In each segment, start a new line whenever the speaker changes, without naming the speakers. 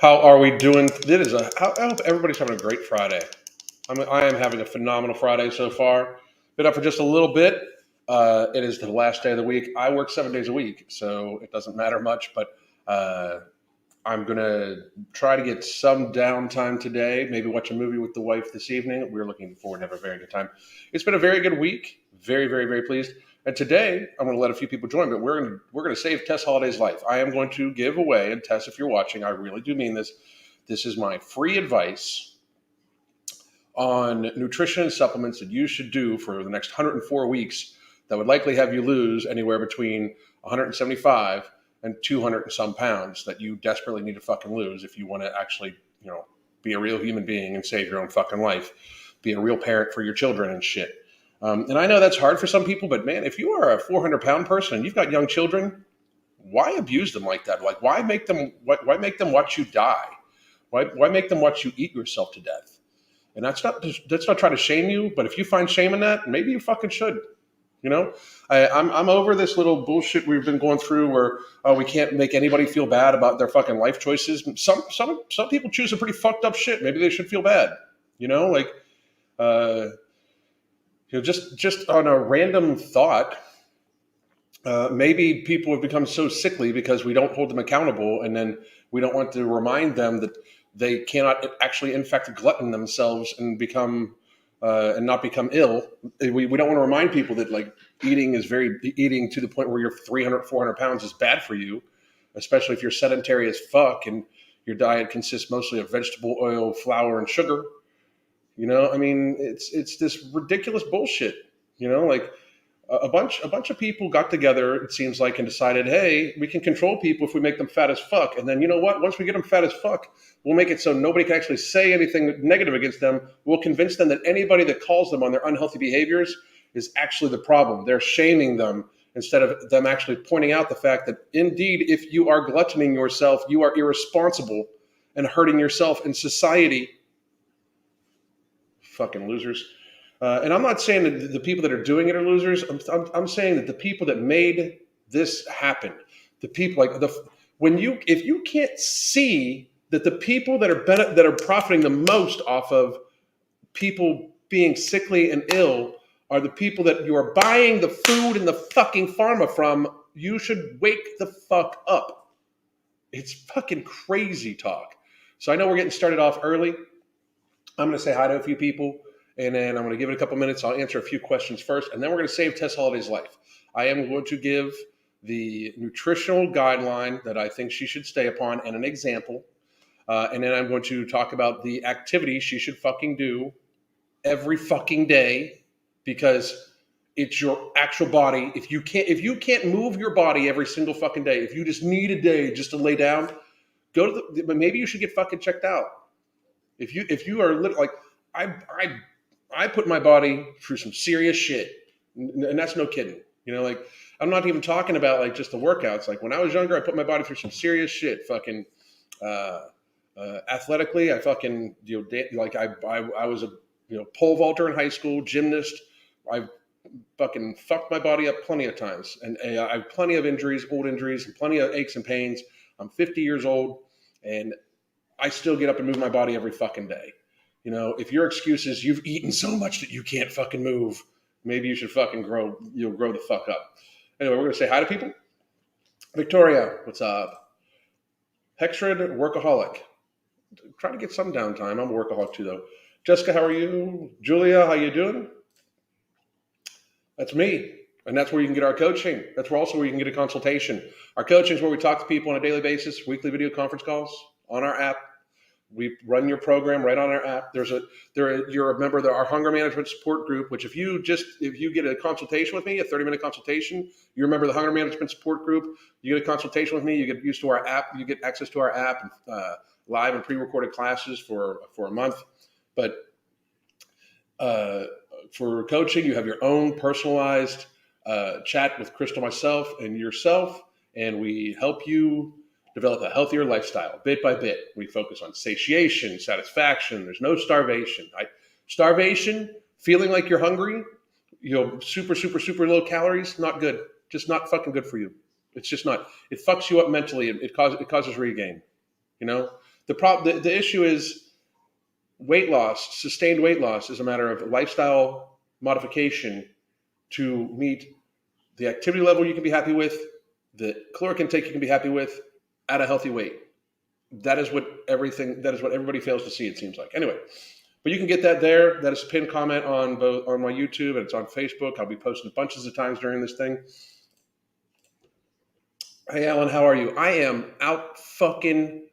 How are we doing? I hope everybody's having a great Friday. I am having a phenomenal Friday so far. Been up for just a little bit. It is the last day of the week. I work 7 days a week, so it doesn't matter much. But uh, I'm gonna try to get some downtime today. Maybe watch a movie with the wife this evening. We're looking forward to have a very good time. It's been a very good week. Very, very, very pleased. And today I'm going to let a few people join, but we're going to save Tess Holliday's life. I am going to give away, and Tess, if you're watching, I really do mean this. This is my free advice on nutrition and supplements that you should do for the next 104 weeks that would likely have you lose anywhere between 175 and 200 and some pounds that you desperately need to fucking lose if you want to actually, be a real human being and save your own fucking life, be a real parent for your children and shit. And I know that's hard for some people, but man, if you are a 400-pound person and you've got young children, why abuse them like that? Like, why make them watch you die? Why make them watch you eat yourself to death? And that's not trying to shame you, but if you find shame in that, maybe you fucking should. I'm over this little bullshit we've been going through where we can't make anybody feel bad about their fucking life choices. Some people choose a pretty fucked up shit. Maybe they should feel bad. Uh, just on a random thought, maybe people have become so sickly because we don't hold them accountable, and then we don't want to remind them that they cannot actually infect glutton themselves and become and not become ill. We don't want to remind people that like eating to the point where you're 300, 400 pounds is bad for you, especially if you're sedentary as fuck and your diet consists mostly of vegetable oil, flour, and sugar. It's this ridiculous bullshit. Like a bunch of people got together, it seems like, and decided, hey, we can control people if we make them fat as fuck. And then you know what? Once we get them fat as fuck, we'll make it so nobody can actually say anything negative against them. We'll convince them that anybody that calls them on their unhealthy behaviors is actually the problem. They're shaming them instead of them actually pointing out the fact that indeed, if you are gluttoning yourself, you are irresponsible and hurting yourself and society. Fucking losers. And I'm not saying that the people that are doing it are losers. I'm saying that the people that made this happen, the people if you can't see that the people that are profiting the most off of people being sickly and ill are the people that you are buying the food and the fucking pharma from, you should wake the fuck up. It's fucking crazy talk. So I know we're getting started off early. I'm going to say hi to a few people, and then I'm going to give it a couple minutes. I'll answer a few questions first, and then we're going to save Tess Holliday's life. I am going to give the nutritional guideline that I think she should stay upon and an example, and then I'm going to talk about the activity she should fucking do every fucking day, because it's your actual body. If you can't move your body every single fucking day, if you just need a day just to lay down, maybe you should get fucking checked out. If you are like I put my body through some serious shit, and that's no kidding. Like, I'm not even talking about like just the workouts. Like, when I was younger, I put my body through some serious shit. Fucking athletically, I fucking I was a pole vaulter in high school, gymnast. I fucking fucked my body up plenty of times, and I have plenty of injuries, old injuries, and plenty of aches and pains. I'm 50 years old, and I still get up and move my body every fucking day. If your excuse is you've eaten so much that you can't fucking move, maybe you should fucking grow the fuck up. Anyway, we're going to say hi to people. Victoria, what's up? Hexrid, workaholic. Try to get some downtime. I'm a workaholic too, though. Jessica, how are you? Julia, how you doing? That's me. And that's where you can get our coaching. That's where you can get a consultation. Our coaching is where we talk to people on a daily basis, weekly video conference calls on our app. We run your program right on our app. You're a member of our hunger management support group, which if you get a consultation with me, a 30-minute consultation, you're a member of the hunger management support group. You get a consultation with me, you get used to our app, you get access to our app, live and pre-recorded classes for a month. But for coaching, you have your own personalized chat with Crystal, myself, and yourself, and we help you develop a healthier lifestyle bit by bit. We focus on satiation, satisfaction. There's no starvation. Starvation, feeling like you're hungry, super, super, super low calories, not good. Just not fucking good for you. It's just not. It fucks you up mentally. It causes regain. The The issue is weight loss. Sustained weight loss is a matter of lifestyle modification to meet the activity level you can be happy with, the caloric intake you can be happy with at a healthy weight. That is what everybody fails to see, it seems like. Anyway, but you can get that there. That is a pinned comment on my YouTube, and it's on Facebook. I'll be posting bunches of times during this thing. Hey, Alan, how are you? I am out fucking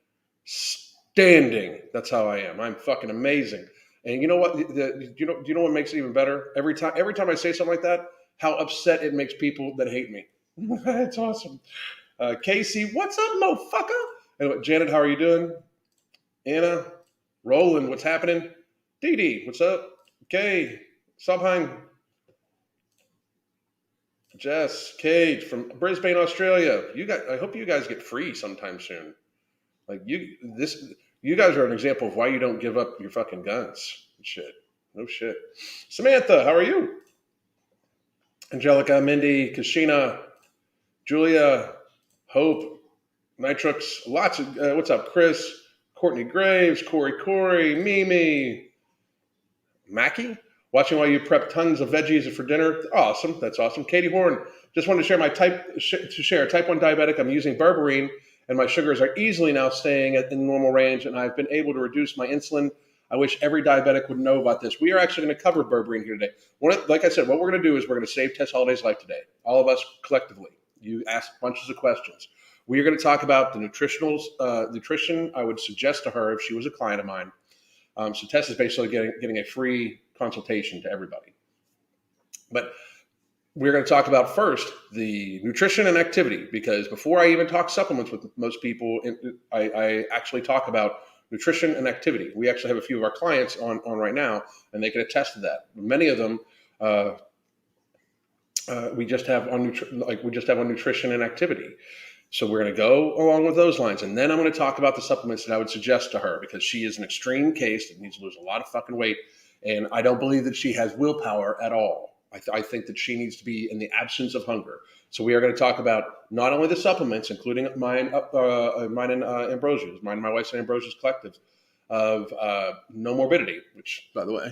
standing. That's how I am. I'm fucking amazing. And you know what? Do you know what makes it even better? Every time I say something like that, how upset it makes people that hate me. It's awesome. Casey, what's up, motherfucker? Anyway, Janet, how are you doing? Anna, Roland, what's happening? Dee Dee, what's up? Kay, Subheim, Jess, Cage from Brisbane, Australia. I hope you guys get free sometime soon. Like you guys are an example of why you don't give up your fucking guns. Shit. No shit. Samantha, how are you? Angelica, Mindy, Kashina, Julia, Hope, Nitrux, lots of, what's up, Chris, Courtney Graves, Corey, Mimi, Mackie, watching while you prep tons of veggies for dinner. Awesome, that's awesome. Katie Horn, just wanted to share type 1 diabetic. I'm using Berberine, and my sugars are easily now staying in normal range, and I've been able to reduce my insulin. I wish every diabetic would know about this. We are actually going to cover Berberine here today. Like I said, what we're going to do is we're going to save Tess Holliday's life today, all of us collectively. You asked bunches of questions. We are going to talk about the nutrition I would suggest to her if she was a client of mine. So Tess is basically getting a free consultation to everybody. But we're going to talk about first the nutrition and activity, because before I even talk supplements with most people, I actually talk about nutrition and activity. We actually have a few of our clients on right now, and they can attest to that. Many of them we just have on nutrition and activity. So we're going to go along with those lines, and then I'm going to talk about the supplements that I would suggest to her, because she is an extreme case that needs to lose a lot of fucking weight, and I don't believe that she has willpower at all. I think that she needs to be in the absence of hunger. So we are going to talk about not only the supplements, including mine and Ambrosia's, mine and my wife's and Ambrosia's collective of no morbidity, which, by the way,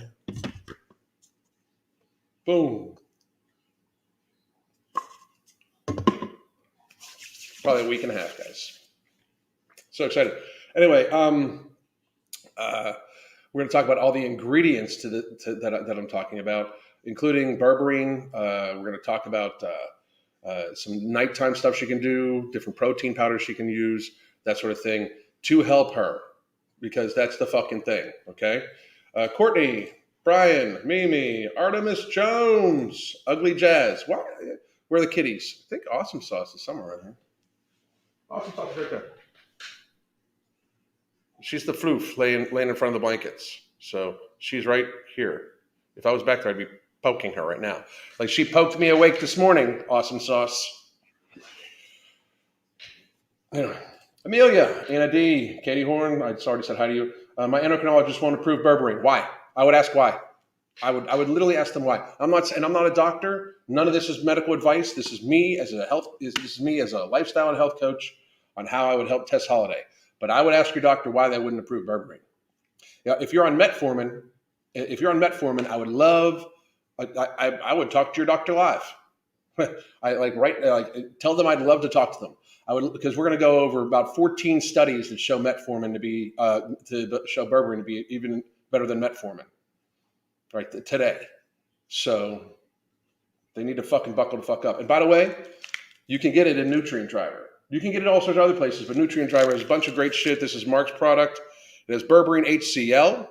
boom, probably a week and a half, guys. So excited. Anyway, we're going to talk about all the ingredients that I'm talking about, including Berberine. We're going to talk about some nighttime stuff she can do, different protein powders she can use, that sort of thing, to help her, because that's the fucking thing, okay? Courtney, Brian, Mimi, Artemis Jones, Ugly Jazz. Where are the kitties? I think Awesome Sauce is somewhere around here. Awesome Sauce is right there. She's the floof laying in front of the blankets. So she's right here. If I was back there, I'd be poking her right now. Like she poked me awake this morning, Awesome Sauce. Anyway, Amelia, Anna D, Katie Horn, I already said hi to you. My endocrinologist won't approve Berberine. Why? I would ask why. I would literally ask them why. I'm not a doctor. None of this is medical advice. This is me as a lifestyle and health coach on how I would help Tess Holliday. But I would ask your doctor why they wouldn't approve Berberine. If you're on metformin, I would love. I would talk to your doctor live. Tell them I'd love to talk to them. I would, because we're going to go over about 14 studies that show metformin to show Berberine to be even better than metformin, right, today. So they need to fucking buckle the fuck up. And by the way, you can get it in Nutrient Driver. You can get it all sorts of other places, but Nutrient Driver has a bunch of great shit. This is Mark's product. It has Berberine HCl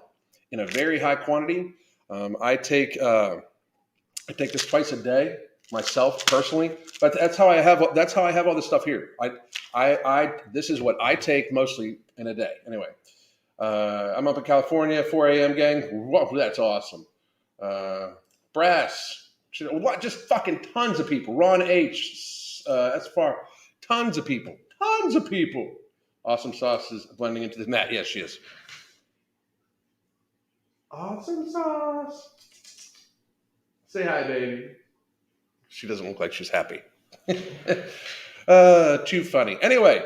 in a very high quantity. I take this twice a day myself personally, but that's how I have all this stuff here. This is what I take mostly in a day. Anyway, I'm up in California, 4 a.m. gang. Whoa, that's awesome. Brass, just fucking tons of people. Ron H, that's far. Tons of people. Awesome Sauce is blending into the mat. Yes, she is. Awesome Sauce. Say hi, baby. She doesn't look like she's happy. Too funny. Anyway,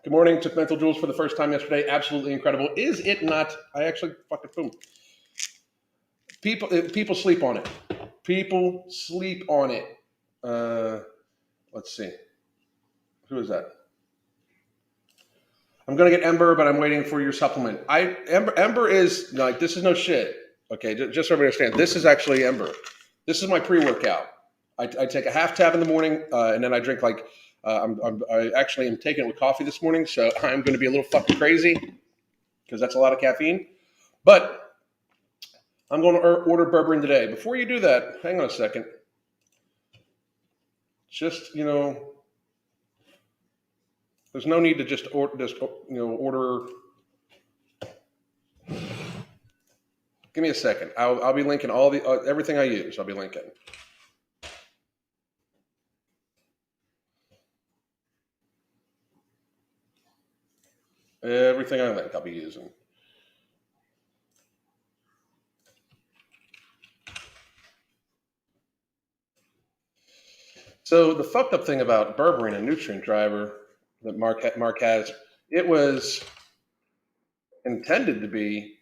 Good morning. Took Mental Jewels for the first time yesterday. Absolutely incredible. Is it not? I actually fucking boom. People sleep on it. People sleep on it. Let's see. Who is that? I'm gonna get Ember, but I'm waiting for your supplement. Ember is like, this is no shit. Okay, just so everybody understands, this is actually Ember. This is my pre-workout. I take a half tab in the morning, and then I drink like I actually am taking it with coffee this morning, so I'm going to be a little fucking crazy because that's a lot of caffeine. But I'm going to order Berberine today. Before you do that, hang on a second. Just there's no need to just order. Give me a second. I'll be linking all the everything I use. I'll be linking. Everything I link, I'll be using. So the fucked up thing about Berberine and Nutrient Driver that Mark has, it was intended to be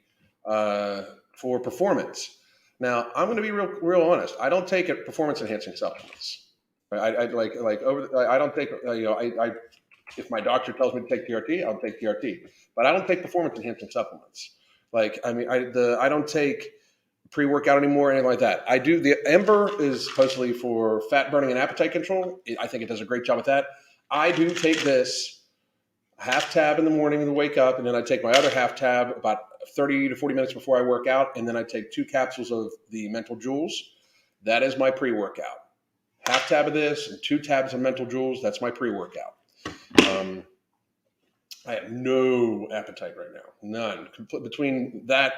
for performance. Now I'm going to be real honest. I don't take performance enhancing supplements. I don't take if my doctor tells me to take PRT, I'll take PRT. But I don't take performance enhancing supplements. I don't take pre-workout anymore, anything like that. I do. The Ember is supposedly for fat burning and appetite control. I think it does a great job with that. I do take this half tab in the morning to wake up, and then I take my other half tab about 30 to 40 minutes before I work out, and then I take 2 capsules of the Mental Jewels. That is my pre-workout. Half tab of this and 2 tabs of Mental Jewels. That's my pre-workout. I have no appetite right now, none. Between that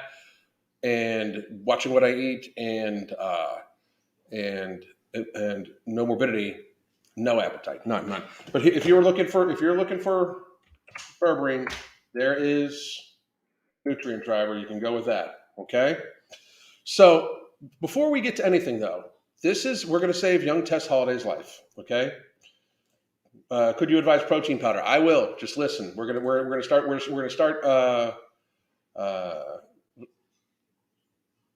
and watching what I eat and no morbidity, no appetite, none. But if you're looking for Berberine, there is Nutrient Driver. You can go with that. Okay. So before we get to anything though, we're going to save young Tess Holliday's life. Okay. Could you advise protein powder? I will. Just listen. We're gonna start. That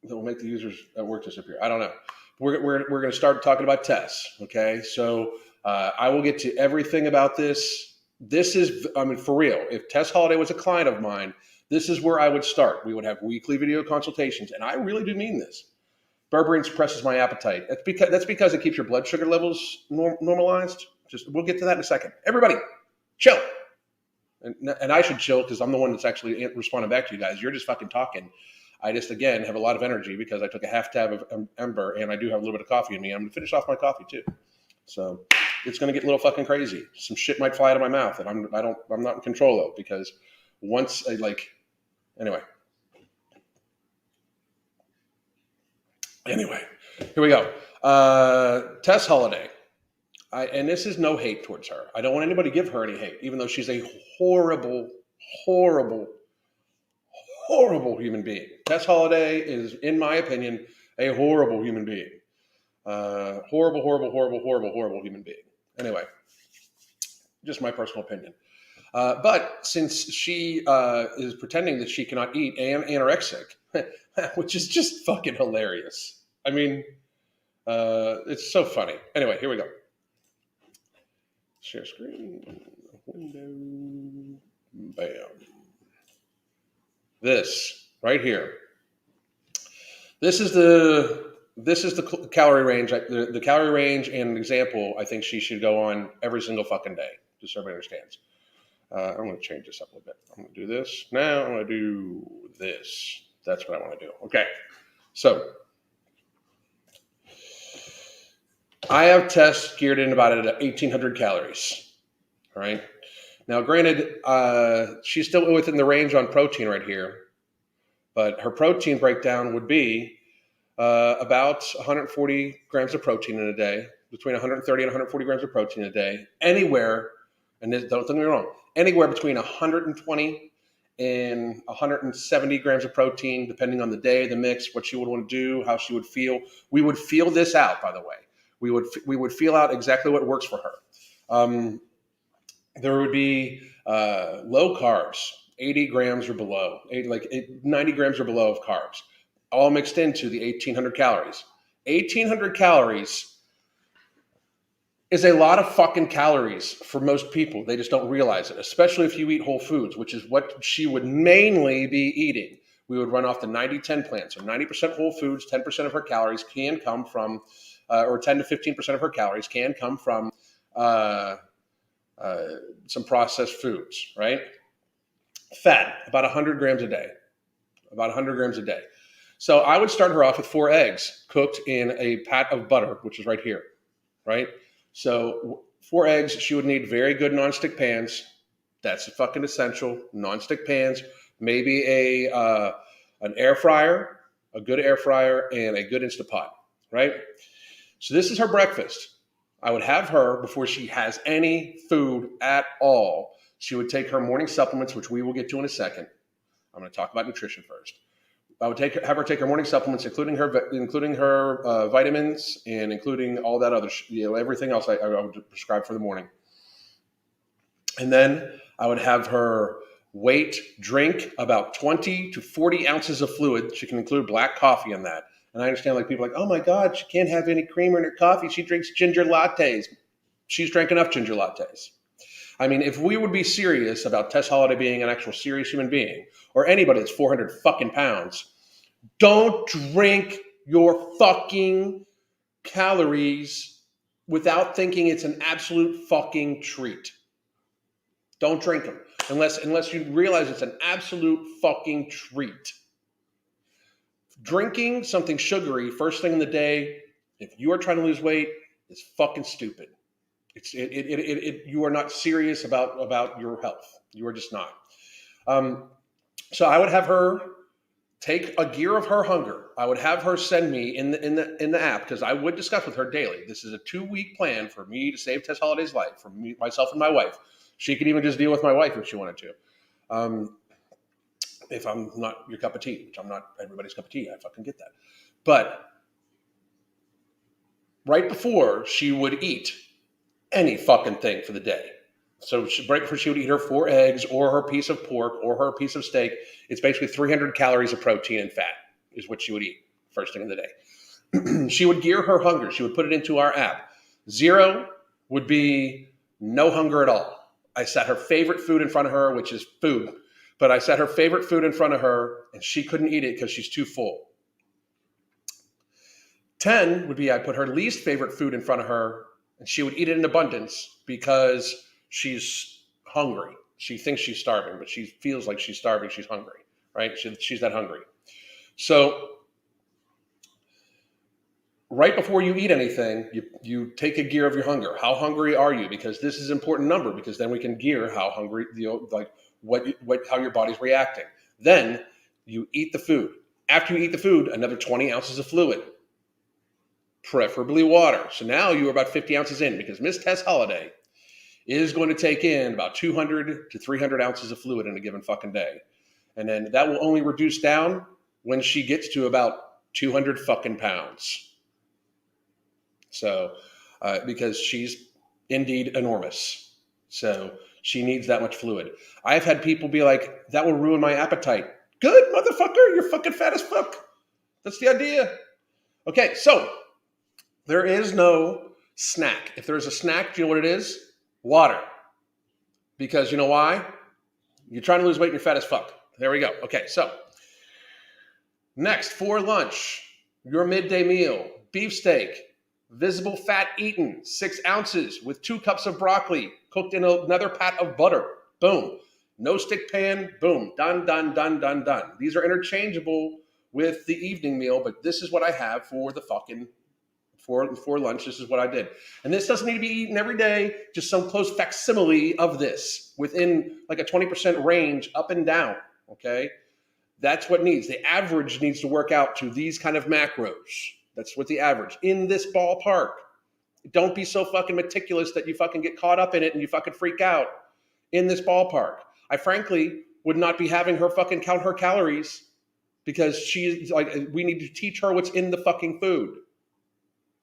will make the users at work disappear. I don't know. We're gonna start talking about Tess. Okay. So I will get to everything about this. This is, for real. If Tess Holliday was a client of mine, this is where I would start. We would have weekly video consultations, and I really do mean this. Berberine suppresses my appetite. That's because it keeps your blood sugar levels normalized. We'll get to that in a second. Everybody, chill. And I should chill because I'm the one that's actually responding back to you guys. You're just fucking talking. I just, again, have a lot of energy because I took a half tab of Ember, and I do have a little bit of coffee in me. I'm going to finish off my coffee too. So it's going to get a little fucking crazy. Some shit might fly out of my mouth that I'm not in control of, because once anyway, here we go. Tess Holliday. And this is no hate towards her. I don't want anybody to give her any hate, even though she's a horrible, horrible, horrible human being. Tess Holliday is, in my opinion, a horrible human being. Horrible, horrible, horrible, horrible, horrible human being. Anyway, just my personal opinion. But since she is pretending that she cannot eat and anorexic, which is just fucking hilarious. I mean, it's so funny. Anyway, here we go. Share screen, window, bam. This right here. This is the calorie range. The calorie range and an example I think she should go on every single fucking day, just so everybody understands. I'm going to change this up a little bit. I'm going to do this now. I'm going to do this. That's what I want to do. Okay, so I have Tess geared in about at 1,800 calories. All right. Now, granted, she's still within the range on protein right here, but her protein breakdown would be about 140 grams of protein in a day, between 130 and 140 grams of protein a day, anywhere, and don't get me wrong, anywhere between 120 and 170 grams of protein, depending on the day, the mix, what she would want to do, how she would feel. We would feel this out, by the way. We would feel out exactly what works for her. There would be low carbs, 80 grams or below, 90 grams or below of carbs, all mixed into the 1,800 calories. 1,800 calories is a lot of fucking calories for most people. They just don't realize it, especially if you eat whole foods, which is what she would mainly be eating. We would run off the 90-10 plan. So 90% whole foods, 10% of her calories can come from, or 10 to 15% of her calories can come from uh, some processed foods, right? Fat, about 100 grams a day. About 100 grams a day. So I would start her off with 4 eggs cooked in a pat of butter, which is right here, right? So 4 eggs, she would need very good nonstick pans. That's fucking essential. Nonstick pans, maybe an air fryer, a good air fryer, and a good Instapot, right? So this is her breakfast. I would have her before she has any food at all. She would take her morning supplements, which we will get to in a second. I'm going to talk about nutrition first. I would have her take her morning supplements, including her vitamins and including all that other, everything else I would prescribe for the morning. And then I would have her drink about 20 to 40 ounces of fluid. She can include black coffee in that. And I understand, like, people are like, oh my God, she can't have any creamer in her coffee. She drinks ginger lattes. She's drank enough ginger lattes. I mean, if we would be serious about Tess Holliday being an actual serious human being, or anybody that's 400 fucking pounds, don't drink your fucking calories without thinking it's an absolute fucking treat. Don't drink them unless you realize it's an absolute fucking treat. Drinking something sugary first thing in the day, if you are trying to lose weight, is fucking stupid. You are not serious about your health. You are just not. So I would have her take a gear of her hunger. I would have her send me in the app, because I would discuss with her daily. This is a 2-week plan for me to save Tess Holliday's life, for me, myself, and my wife. She could even just deal with my wife if she wanted to. If I'm not your cup of tea, which I'm not everybody's cup of tea, I fucking get that. But right before she would eat any fucking thing for the day. So right before she would eat her 4 eggs or her piece of pork or her piece of steak, it's basically 300 calories of protein and fat is what she would eat first thing in the day. She would gear her hunger. She would put it into our app. 0 would be no hunger at all. I set her favorite food in front of her, which is food. But I set her favorite food in front of her, and she couldn't eat it because she's too full. 10 would be I put her least favorite food in front of her, and she would eat it in abundance because she's hungry. She thinks she's starving, but she feels like she's starving. She's hungry, right? She's that hungry. So right before you eat anything, you take a gear of your hunger. How hungry are you? Because this is an important number, because then we can gear how hungry, how your body's reacting. Then you eat the food. After you eat the food, another 20 ounces of fluid, preferably water. So now you are about 50 ounces in, because Miss Tess Holliday is going to take in about 200 to 300 ounces of fluid in a given fucking day. And then that will only reduce down when she gets to about 200 fucking pounds. So, because she's indeed enormous. So she needs that much fluid. I've had people be like, that will ruin my appetite. Good, motherfucker. You're fucking fat as fuck. That's the idea. Okay, so there is no snack. If there's a snack, do you know what it is? Water. Because you know why? You're trying to lose weight and you're fat as fuck. There we go. Okay, so next, for lunch, your midday meal, beefsteak, visible fat eaten, 6 ounces with 2 cups of broccoli cooked in another pat of butter. Boom. No stick pan. Boom. Done, done, done, done, done. These are interchangeable with the evening meal, but this is what I have for the fucking for lunch. This is what I did. And this doesn't need to be eaten every day, just some close facsimile of this within like a 20% range up and down. Okay. That's what needs. The average needs to work out to these kind of macros. That's what the average in this ballpark. Don't be so fucking meticulous that you fucking get caught up in it and you fucking freak out in this ballpark. I frankly would not be having her fucking count her calories, because she's like, we need to teach her what's in the fucking food.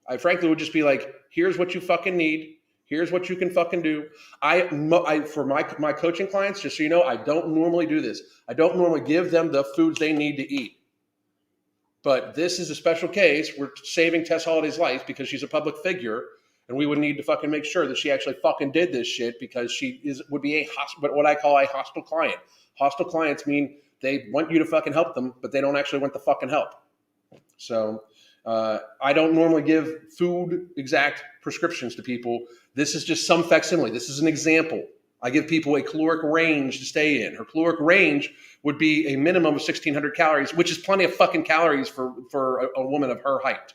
I frankly would just be like, here's what you fucking need. Here's what you can fucking do. For my coaching clients, just so you know, I don't normally do this. I don't normally give them the foods they need to eat. But this is a special case. We're saving Tess Holliday's life because she's a public figure, and we would need to fucking make sure that she actually fucking did this shit, because would be what I call a hostile client. Hostile clients mean they want you to fucking help them, but they don't actually want the fucking help. So I don't normally give food exact prescriptions to people. This is just some facsimile. This is an example. I give people a caloric range to stay in. Her caloric range would be a minimum of 1,600 calories, which is plenty of fucking calories for a woman of her height.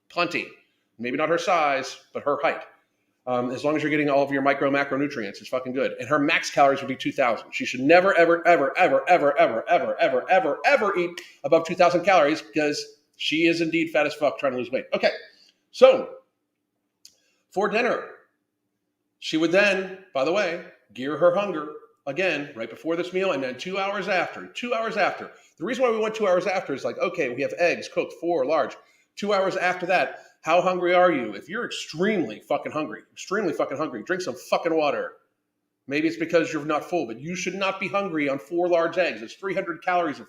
Plenty. Maybe not her size, but her height. As long as you're getting all of your micro macronutrients, it's fucking good. And her max calories would be 2,000. She should never, ever, ever, ever, ever, ever, ever, ever, ever, ever eat above 2,000 calories, because she is indeed fat as fuck trying to lose weight. Okay, so for dinner, she would then, by the way, gear her hunger again right before this meal, and then 2 hours after. 2 hours after. The reason why we went 2 hours after is like, okay, we have eggs cooked 4 large. 2 hours after that, how hungry are you? If you're extremely fucking hungry, drink some fucking water. Maybe it's because you're not full, but you should not be hungry on 4 large eggs. It's 300 calories of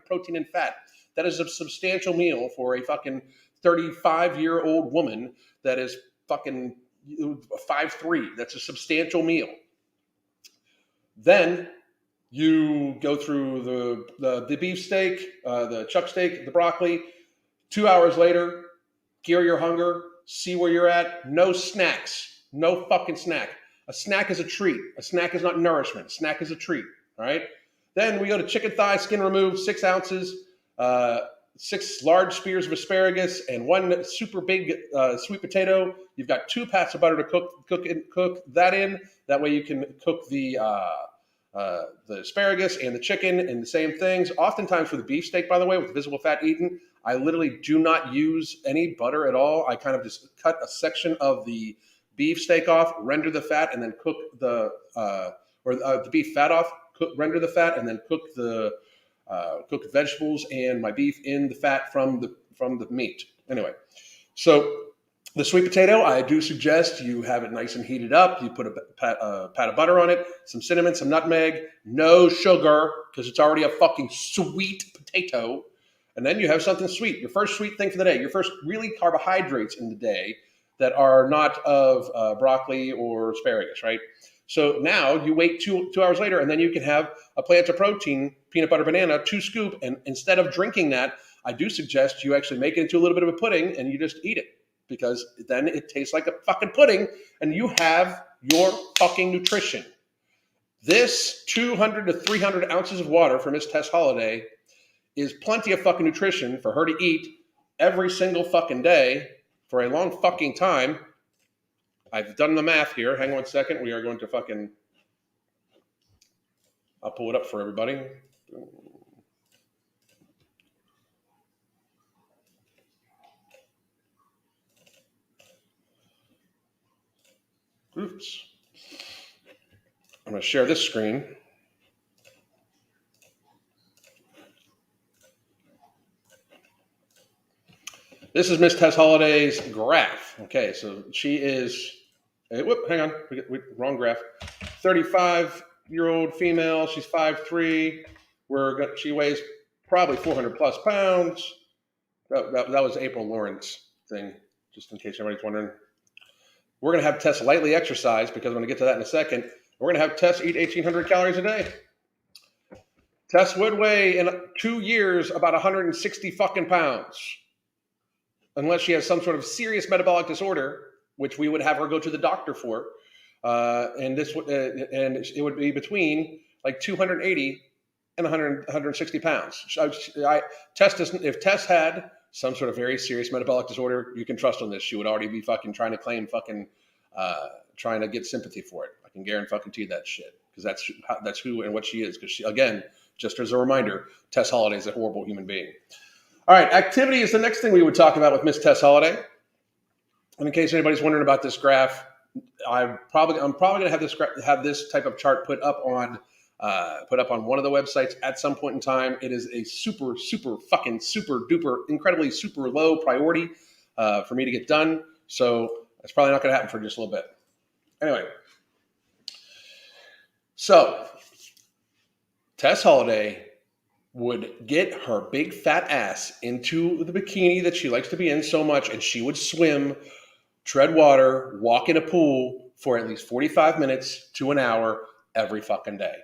protein and fat. That is a substantial meal for a fucking 35-year-old woman that is fucking 5'3". That's a substantial meal. Then you go through the beef steak, the chuck steak, the broccoli. 2 hours later, gear your hunger, see where you're at. No snacks. No fucking snack. A snack is a treat. A snack is not nourishment. A snack is a treat. All right? Then we go to chicken thigh, skin removed, 6 ounces, 6 large spears of asparagus, and 1 super big sweet potato. You've got 2 pats of butter to cook that in. That way you can cook the asparagus and the chicken and the same things. Oftentimes for the beef steak, by the way, with visible fat eaten, I literally do not use any butter at all. I kind of just cut a section of the beef steak off, render the fat, and then cook the beef fat off, render the fat, and then cook the vegetables and my beef in the fat from the meat. Anyway, so the sweet potato, I do suggest you have it nice and heated up. You put a pat of butter on it, some cinnamon, some nutmeg, no sugar, because it's already a fucking sweet potato. And then you have something sweet, your first sweet thing for the day, your first really carbohydrates in the day that are not of broccoli or asparagus, right? So now you wait 2 hours later, and then you can have a plant of protein, peanut butter banana, 2 scoop. And instead of drinking that, I do suggest you actually make it into a little bit of a pudding and you just eat it, because then it tastes like a fucking pudding and you have your fucking nutrition. This 200 to 300 ounces of water for Miss Tess Holliday is plenty of fucking nutrition for her to eat every single fucking day for a long fucking time. I've done the math here. Hang on 1 second. We are going to fucking... I'll pull it up for everybody. Oops. I'm going to share this screen. This is Miss Tess Holliday's graph. Okay, so she is... hang on. Wrong graph. 35-year-old female. She's 5'3". She weighs probably 400 plus pounds. That was April Lawrence thing, just in case anybody's wondering. We're going to have Tess lightly exercise, because I'm going to get to that in a second. We're going to have Tess eat 1,800 calories a day. Tess would weigh in 2 years about 160 fucking pounds, unless she has some sort of serious metabolic disorder, which we would have her go to the doctor for. And it would be between like 280 and 160 pounds. If Tess had some sort of very serious metabolic disorder, you can trust on this. She would already be fucking trying to claim trying to get sympathy for it. I can guarantee that shit, because that's who and what she is. Because she, again, just as a reminder, Tess Holliday is a horrible human being. All right, activity is the next thing we would talk about with Miss Tess Holliday. And in case anybody's wondering about this graph, I'm probably going to have this type of chart put up on one of the websites at some point in time. It is a super fucking super duper incredibly super low priority for me to get done. So it's probably not going to happen for just a little bit. Anyway, so Tess Holliday would get her big fat ass into the bikini that she likes to be in so much, and she would swim, tread water, walk in a pool for at least 45 minutes to an hour every fucking day.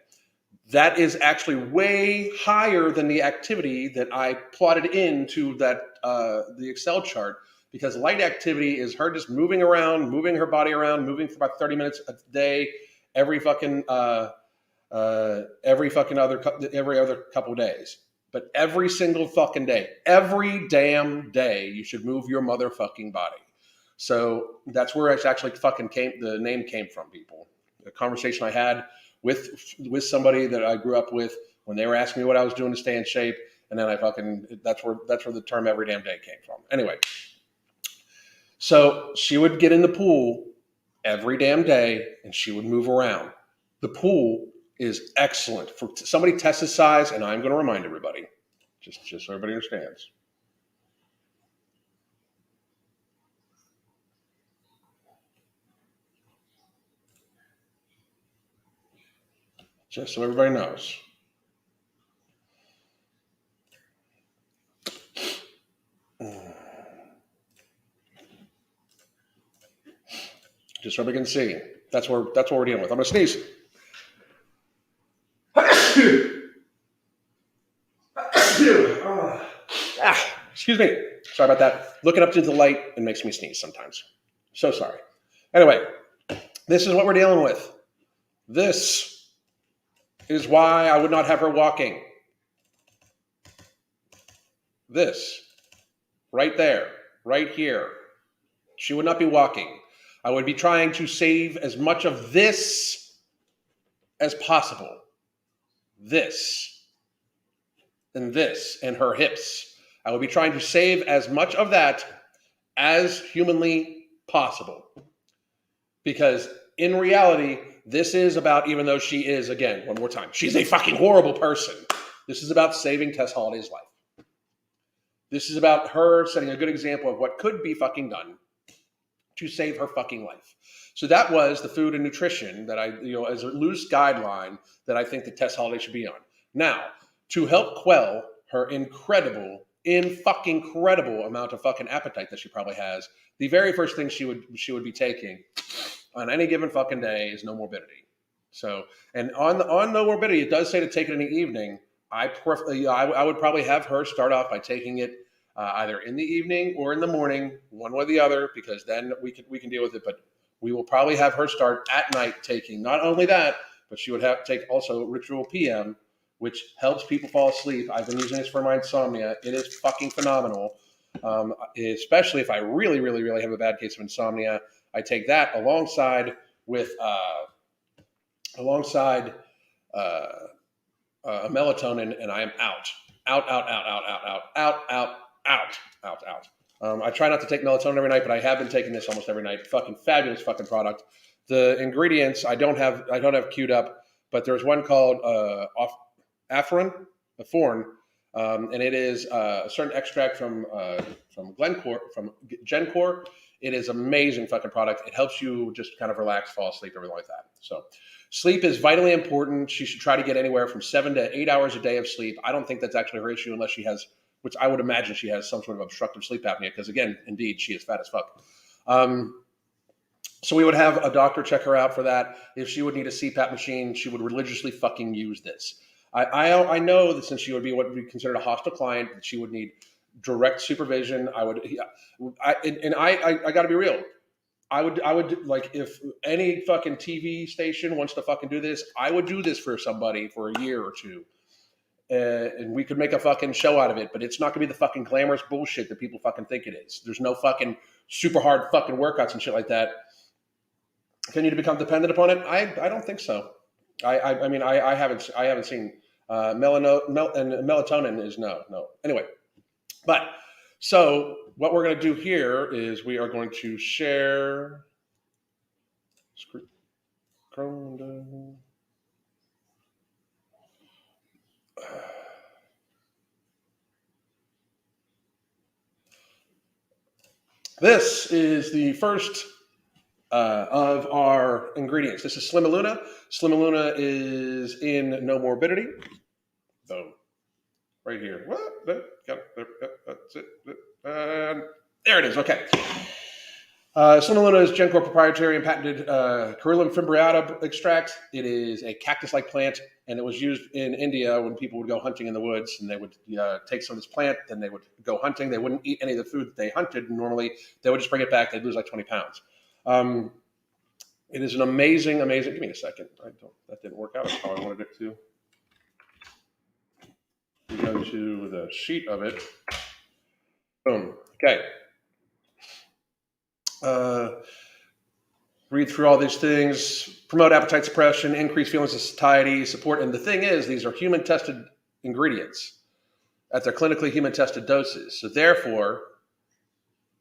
That is actually way higher than the activity that I plotted into that the Excel chart, because light activity is her just moving around, moving her body around, moving for about 30 minutes a day, every other couple of days. But every single fucking day, every damn day, you should move your motherfucking body. So that's where it's actually the name came from, people. A conversation I had with somebody that I grew up with when they were asking me what I was doing to stay in shape, and then that's where the term every damn day came from. Anyway, so she would get in the pool every damn day and she would move around. The pool is excellent for somebody Tess's size, and I'm going to remind everybody, just so everybody understands. Just so everybody knows. Just so everybody can see. That's what we're dealing with. I'm going to sneeze. Excuse me. Sorry about that. Looking up to the light, it makes me sneeze sometimes. So sorry. Anyway, this is what we're dealing with. This is why I would not have her walking. This, right there, right here. She would not be walking. I would be trying to save as much of this as possible. This, and her hips. I would be trying to save as much of that as humanly possible. Because in reality, this is about, even though she is, again, one more time, she's a fucking horrible person. This is about saving Tess Holliday's life. This is about her setting a good example of what could be fucking done to save her fucking life. So that was the food and nutrition that as a loose guideline that I think that Tess Holliday should be on. Now, to help quell her incredible amount of fucking appetite that she probably has, the very first thing she would be taking on any given fucking day is no morbidity. So, and on no morbidity, it does say to take it in the evening. I would probably have her start off by taking it either in the evening or in the morning, one or the other, because then we can deal with it. But we will probably have her start at night taking not only that, but she would have to take also Ritual PM, which helps people fall asleep. I've been using this for my insomnia. It is fucking phenomenal, especially if I really, really, really have a bad case of insomnia. I take that alongside with a melatonin, and I am out. I try not to take melatonin every night, but I have been taking this almost every night. Fucking fabulous fucking product. The ingredients I don't have queued up, but there's one called Afrin, and it is a certain extract from Gencor. It is amazing fucking product. It helps you just kind of relax, fall asleep, everything like that. So sleep is vitally important. She should try to get anywhere from 7 to 8 hours a day of sleep. I don't think that's actually her issue unless she has, which I would imagine she has, some sort of obstructive sleep apnea, because again, indeed, she is fat as fuck. So we would have a doctor check her out for that. If she would need a CPAP machine, she would religiously fucking use this. I know that since she would be what would be considered a hostile client, that she would need direct supervision. I got to be real. I would like, if any fucking TV station wants to fucking do this, I would do this for somebody for a year or two. And we could make a fucking show out of it, but it's not going to be the fucking glamorous bullshit that people fucking think it is. There's no fucking super hard fucking workouts and shit like that. Can you become dependent upon it? I don't think so. I mean, I haven't seen and melatonin is no. Anyway, but so what we're going to do here is we are going to share Chrome. This is the first of our ingredients. This is Slimaluna. Slimaluna is in No Morbidity. Boom. Right here. What? Got it. That's it. There it is. Okay. Slimaluna is Gencor proprietary and patented Coryllium fimbriata extract. It is a cactus-like plant, and it was used in India when people would go hunting in the woods, and they would take some of this plant, then they would go hunting. They wouldn't eat any of the food that they hunted. Normally, they would just bring it back. They'd lose like 20 pounds. It is an amazing, amazing. Give me a second. That didn't work out how I wanted it to. We go to the sheet of it. Boom. Okay. Read through all these things. Promote appetite suppression, increase feelings of satiety, support. And the thing is, these are human tested ingredients at their clinically human tested doses. So therefore,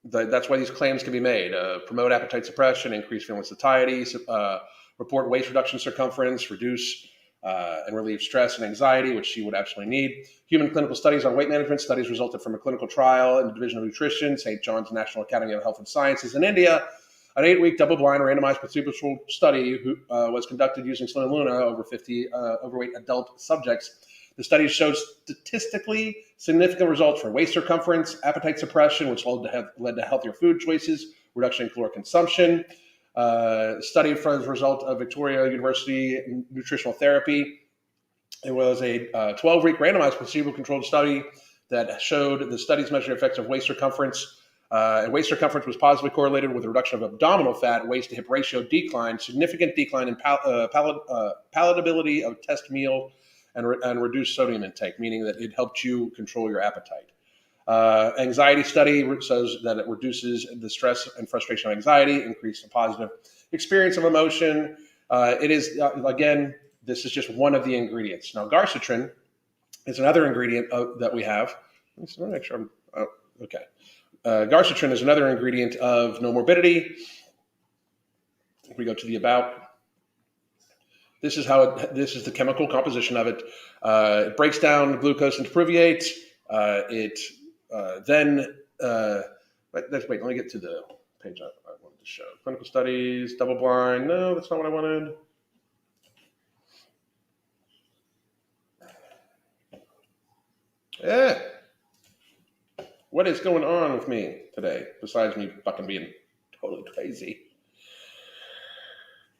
that's why these claims can be made. Promote appetite suppression, increase feelings of satiety, report waist reduction circumference, reduce and relieve stress and anxiety, which she would absolutely need. Human clinical studies on weight management. Studies resulted from a clinical trial in the Division of Nutrition, St. John's National Academy of Health and Sciences in India. An 8-week double-blind randomized placebo-controlled study was conducted using Slimaluna over 50 overweight adult subjects. The study showed statistically significant results for waist circumference, appetite suppression, which led to healthier food choices, reduction in caloric consumption. Study from the result of Victoria University Nutritional Therapy. It was a 12-week randomized placebo-controlled study that showed the study's measured effects of waist circumference. And waist circumference was positively correlated with a reduction of abdominal fat, waist to hip ratio decline, significant decline in palatability of test meal, and reduced sodium intake, meaning that it helped you control your appetite. Anxiety study says that it reduces the stress and frustration of anxiety, increase the positive experience of emotion. It is, again, this is just one of the ingredients. Now, garcitrin is another ingredient that we have. Let me make sure okay. Garcitrin is another ingredient of No Morbidity. We go to the about. This is this is the chemical composition of it. It breaks down glucose into pyruvate. Let me get to the page I wanted to show. Clinical studies, double blind. No, that's not what I wanted. Yeah. What is going on with me today, besides me fucking being totally crazy?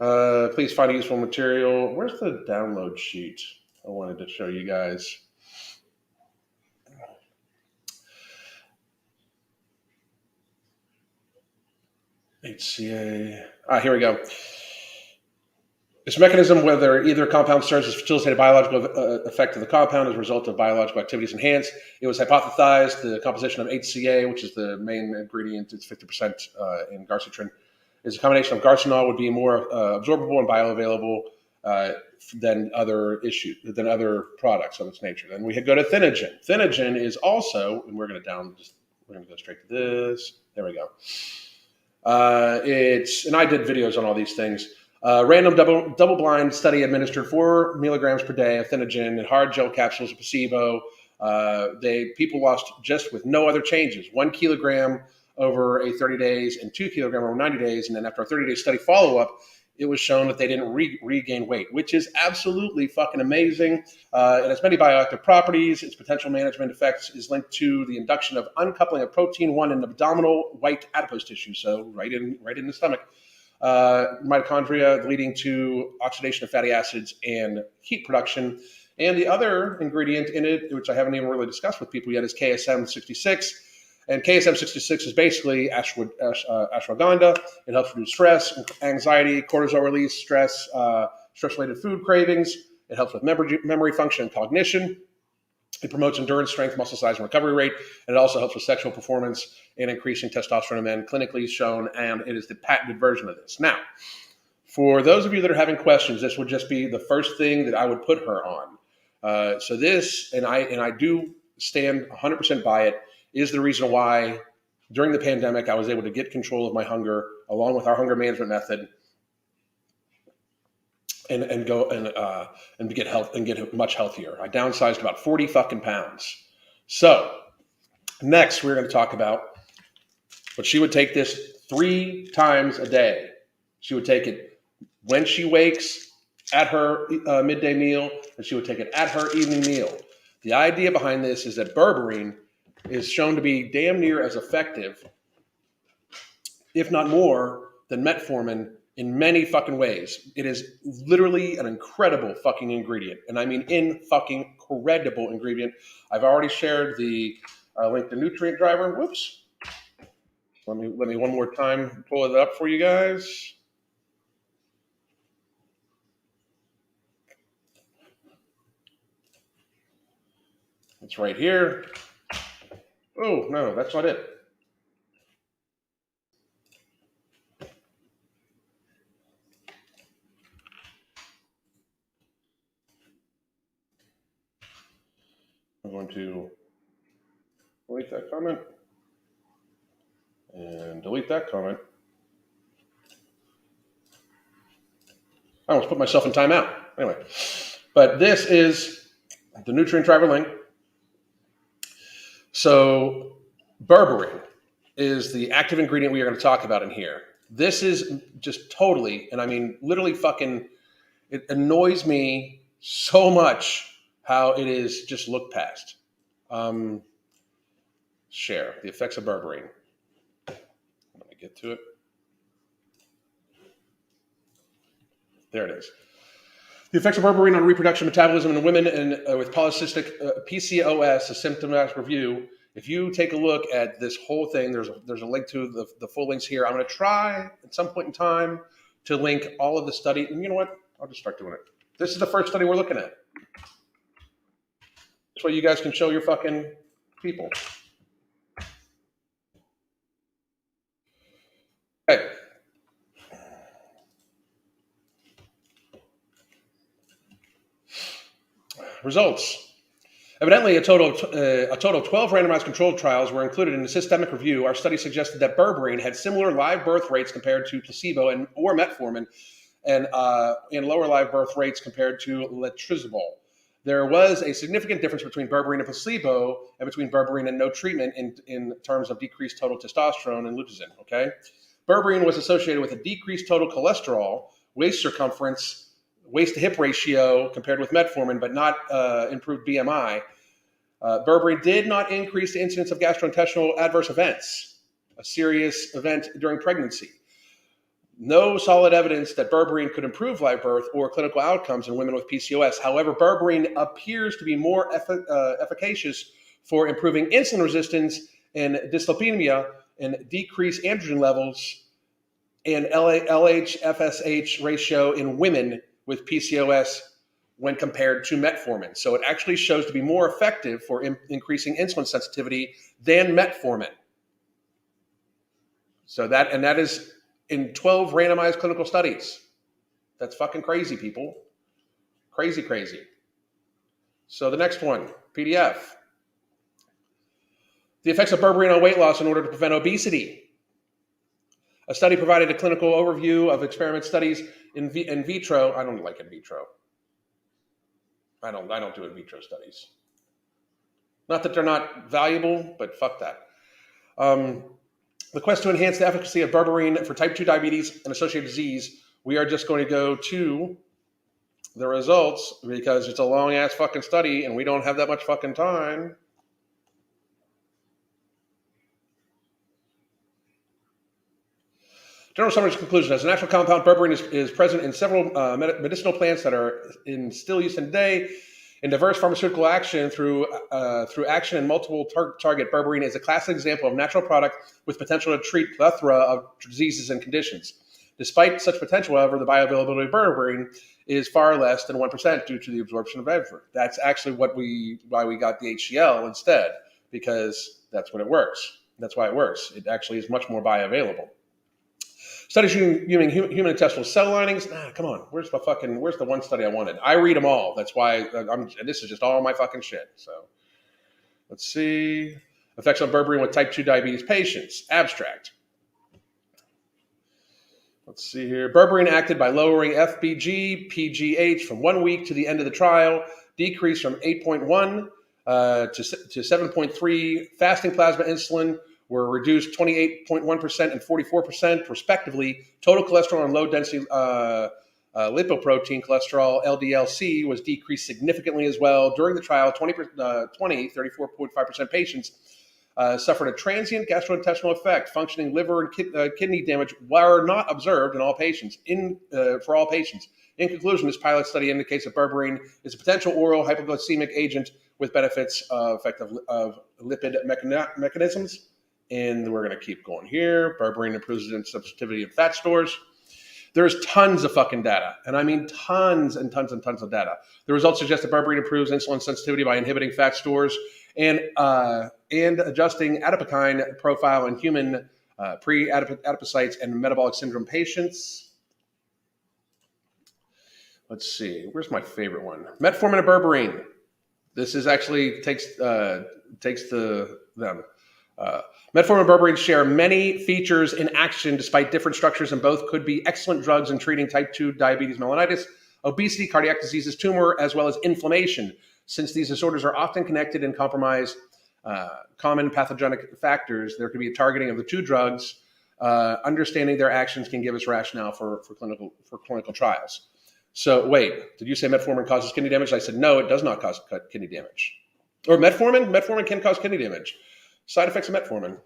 Please find a useful material. Where's the download sheet I wanted to show you guys? HCA. Here we go. This mechanism, whether either compound serves as facilitated biological effect of the compound as a result of biological activities enhanced. It was hypothesized the composition of HCA, which is the main ingredient, it's 50% in garcitrin, is a combination of garcinol would be more absorbable and bioavailable than other products of its nature. Then we go to Thinogen. Thinogen is also, and we're going to go straight to this. There we go. And I did videos on all these things. Random double-blind study administered 4 milligrams per day of Thinogen in hard gel capsules of placebo. People lost just with no other changes, 1 kilogram over a 30 days and 2 kilogram over 90 days. And then after a 30-day study follow-up, it was shown that they didn't regain weight, which is absolutely fucking amazing. It has many bioactive properties. Its potential management effects is linked to the induction of uncoupling of protein 1 in abdominal white adipose tissue, so right in the stomach. Mitochondria, leading to oxidation of fatty acids and heat production. And the other ingredient in it, which I haven't even really discussed with people yet, is KSM-66. And KSM-66 is basically ashwagandha. It helps reduce stress, anxiety, cortisol release, stress-related food cravings. It helps with memory function and cognition. It promotes endurance, strength, muscle size, and recovery rate. And it also helps with sexual performance and increasing testosterone in men, clinically shown, and it is the patented version of this. Now, for those of you that are having questions, this would just be the first thing that I would put her on. So this, and I do stand 100% by it, is the reason why during the pandemic I was able to get control of my hunger along with our hunger management method and get much healthier. I downsized about 40 fucking pounds. So next we're going to talk about, but she would take this 3 times a day. She would take it when she wakes, at her midday meal, and she would take it at her evening meal. The idea behind this is that berberine is shown to be damn near as effective, if not more, than metformin in many fucking ways. It is literally an incredible fucking ingredient. And I mean fucking incredible ingredient. I've already shared the link to Nutrient Driver. Whoops. Let me one more time pull it up for you guys. It's right here. Oh, no, that's not it. I'm going to delete that comment and delete that comment. I almost put myself in timeout. Anyway, but this is the Nutrient Driver link. So berberine is the active ingredient we are going to talk about in here. This is just totally, and I mean literally fucking, it annoys me so much how it is just looked past. Share the effects of berberine. Let me get to it. There it is. The effects of berberine on reproduction metabolism in women and with polycystic PCOS, a symptomatic review. If you take a look at this whole thing, there's a link to the full links here. I'm going to try at some point in time to link all of the study. And you know what? I'll just start doing it. This is the first study we're looking at. This way you guys can show your fucking people. Okay. Results. Evidently, a total of 12 randomized controlled trials were included in the systemic review. Our study suggested that berberine had similar live birth rates compared to placebo or metformin, and lower live birth rates compared to letrozole. There was a significant difference between berberine and placebo, and between berberine and no treatment in terms of decreased total testosterone and luteinizin. Okay, berberine was associated with a decreased total cholesterol, waist circumference, waist to hip ratio compared with metformin, but not improved BMI. Berberine did not increase the incidence of gastrointestinal adverse events, a serious event during pregnancy. No solid evidence that berberine could improve live birth or clinical outcomes in women with PCOS. However, berberine appears to be more efficacious for improving insulin resistance and dyslipidemia and decreased androgen levels and LH-FSH ratio in women with PCOS when compared to metformin. So it actually shows to be more effective for increasing insulin sensitivity than metformin. So that is in 12 randomized clinical studies. That's fucking crazy, people. Crazy, crazy. So the next one, PDF. The effects of berberine on weight loss in order to prevent obesity. A study provided a clinical overview of experiment studies in vitro. I don't like in vitro. I don't do in vitro studies. Not that they're not valuable, but fuck that. The quest to enhance the efficacy of berberine for type 2 diabetes and associated disease. We are just going to go to the results because it's a long ass fucking study and we don't have that much fucking time. General summary conclusion. As a natural compound, berberine is present in several medicinal plants that are in still use today. In diverse pharmaceutical action through action in multiple target, berberine is a classic example of natural product with potential to treat plethora of diseases and conditions. Despite such potential, however, the bioavailability of berberine is far less than 1% due to the absorption of effort. That's actually why we got the HCl instead, because that's when it works. That's why it works. It actually is much more bioavailable. Studies using human intestinal cell linings. Come on. Where's the one study I wanted? I read them all. That's why this is just all my fucking shit. So let's see. Effects on berberine with type 2 diabetes patients. Abstract. Let's see here. Berberine acted by lowering FBG, PGH from 1 week to the end of the trial, decreased from 8.1 to 7.3 fasting plasma insulin were reduced 28.1% and 44% respectively. Total cholesterol and low-density lipoprotein cholesterol, LDL-C, was decreased significantly as well. During the trial, 34.5% patients suffered a transient gastrointestinal effect. Functioning liver and kidney damage were not observed in all patients. For all patients. In conclusion, this pilot study indicates that berberine is a potential oral hypoglycemic agent with benefits of lipid mechanisms. And we're going to keep going here. Berberine improves the sensitivity of fat stores. There's tons of fucking data, and I mean tons and tons and tons of data. The results suggest that berberine improves insulin sensitivity by inhibiting fat stores and adjusting adipokine profile in human pre-adipocytes and metabolic syndrome patients. Let's see, where's my favorite one? Metformin and berberine. This is actually takes them. Metformin and berberine share many features in action despite different structures, and both could be excellent drugs in treating type 2 diabetes mellitus, obesity, cardiac diseases, tumor, as well as inflammation. Since these disorders are often connected and compromise common pathogenic factors, there could be a targeting of the two drugs. Understanding their actions can give us rationale for clinical trials. So wait, did you say metformin causes kidney damage? I said, no, it does not cause kidney damage. Or metformin can cause kidney damage. Side effects of metformin.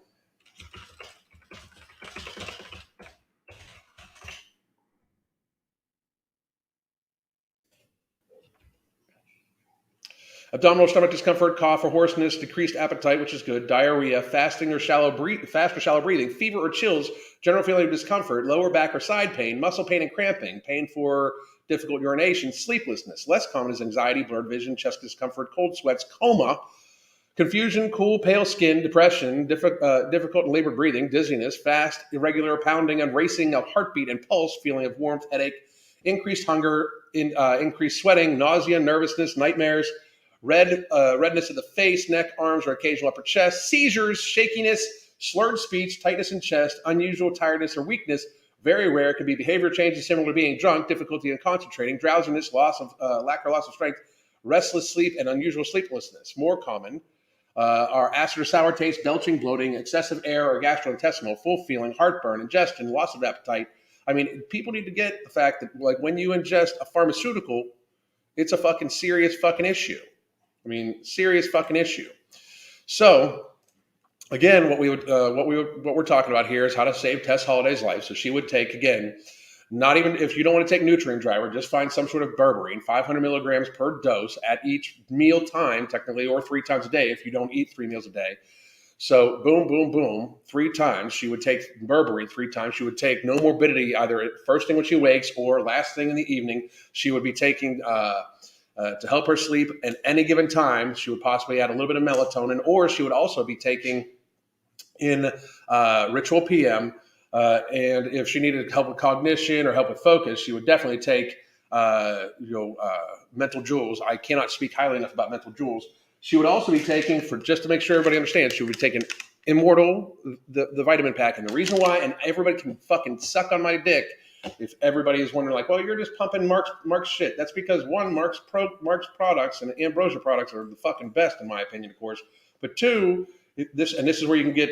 Abdominal stomach discomfort, cough or hoarseness, decreased appetite, which is good, diarrhea, fast or shallow breathing, fever or chills, general feeling of discomfort, lower back or side pain, muscle pain and cramping, pain for difficult urination, sleeplessness. Less common is anxiety, blurred vision, chest discomfort, cold sweats, coma, confusion, cool, pale skin, depression, difficult and labored breathing, dizziness, fast, irregular pounding and racing of heartbeat and pulse, feeling of warmth, headache, increased hunger, increased sweating, nausea, nervousness, nightmares, redness of the face, neck, arms, or occasional upper chest, seizures, shakiness, slurred speech, tightness in chest, unusual tiredness or weakness. Very rare. It could be behavior changes similar to being drunk, difficulty in concentrating, drowsiness, lack or loss of strength, restless sleep, and unusual sleeplessness. More common are acid or sour taste, belching, bloating, excessive air or gastrointestinal, full feeling, heartburn, ingestion, loss of appetite. I mean, people need to get the fact that, like, when you ingest a pharmaceutical, it's a fucking serious fucking issue. I mean, serious fucking issue. So, again, what we're talking about here is how to save Tess Holliday's life. So she would take, again, not even if you don't want to take Nutrient Driver, just find some sort of berberine, 500 milligrams per dose at each meal time, technically, or 3 times a day if you don't eat 3 meals a day. So boom, boom, boom, 3 times. She would take berberine 3 times. She would take no morbidity either first thing when she wakes or last thing in the evening. She would be taking to help her sleep at any given time. She would possibly add a little bit of melatonin, or she would also be taking in Ritual PM. And if she needed help with cognition or help with focus, she would definitely take Mental Jewels. I cannot speak highly enough about Mental Jewels. She would also be taking, for just to make sure everybody understands, she would be taking Immortal, the vitamin pack. And the reason why, and everybody can fucking suck on my dick if everybody is wondering, like, well, you're just pumping Mark's shit. That's because, one, Mark's products and Ambrosia products are the fucking best, in my opinion, of course. But two, this is where you can get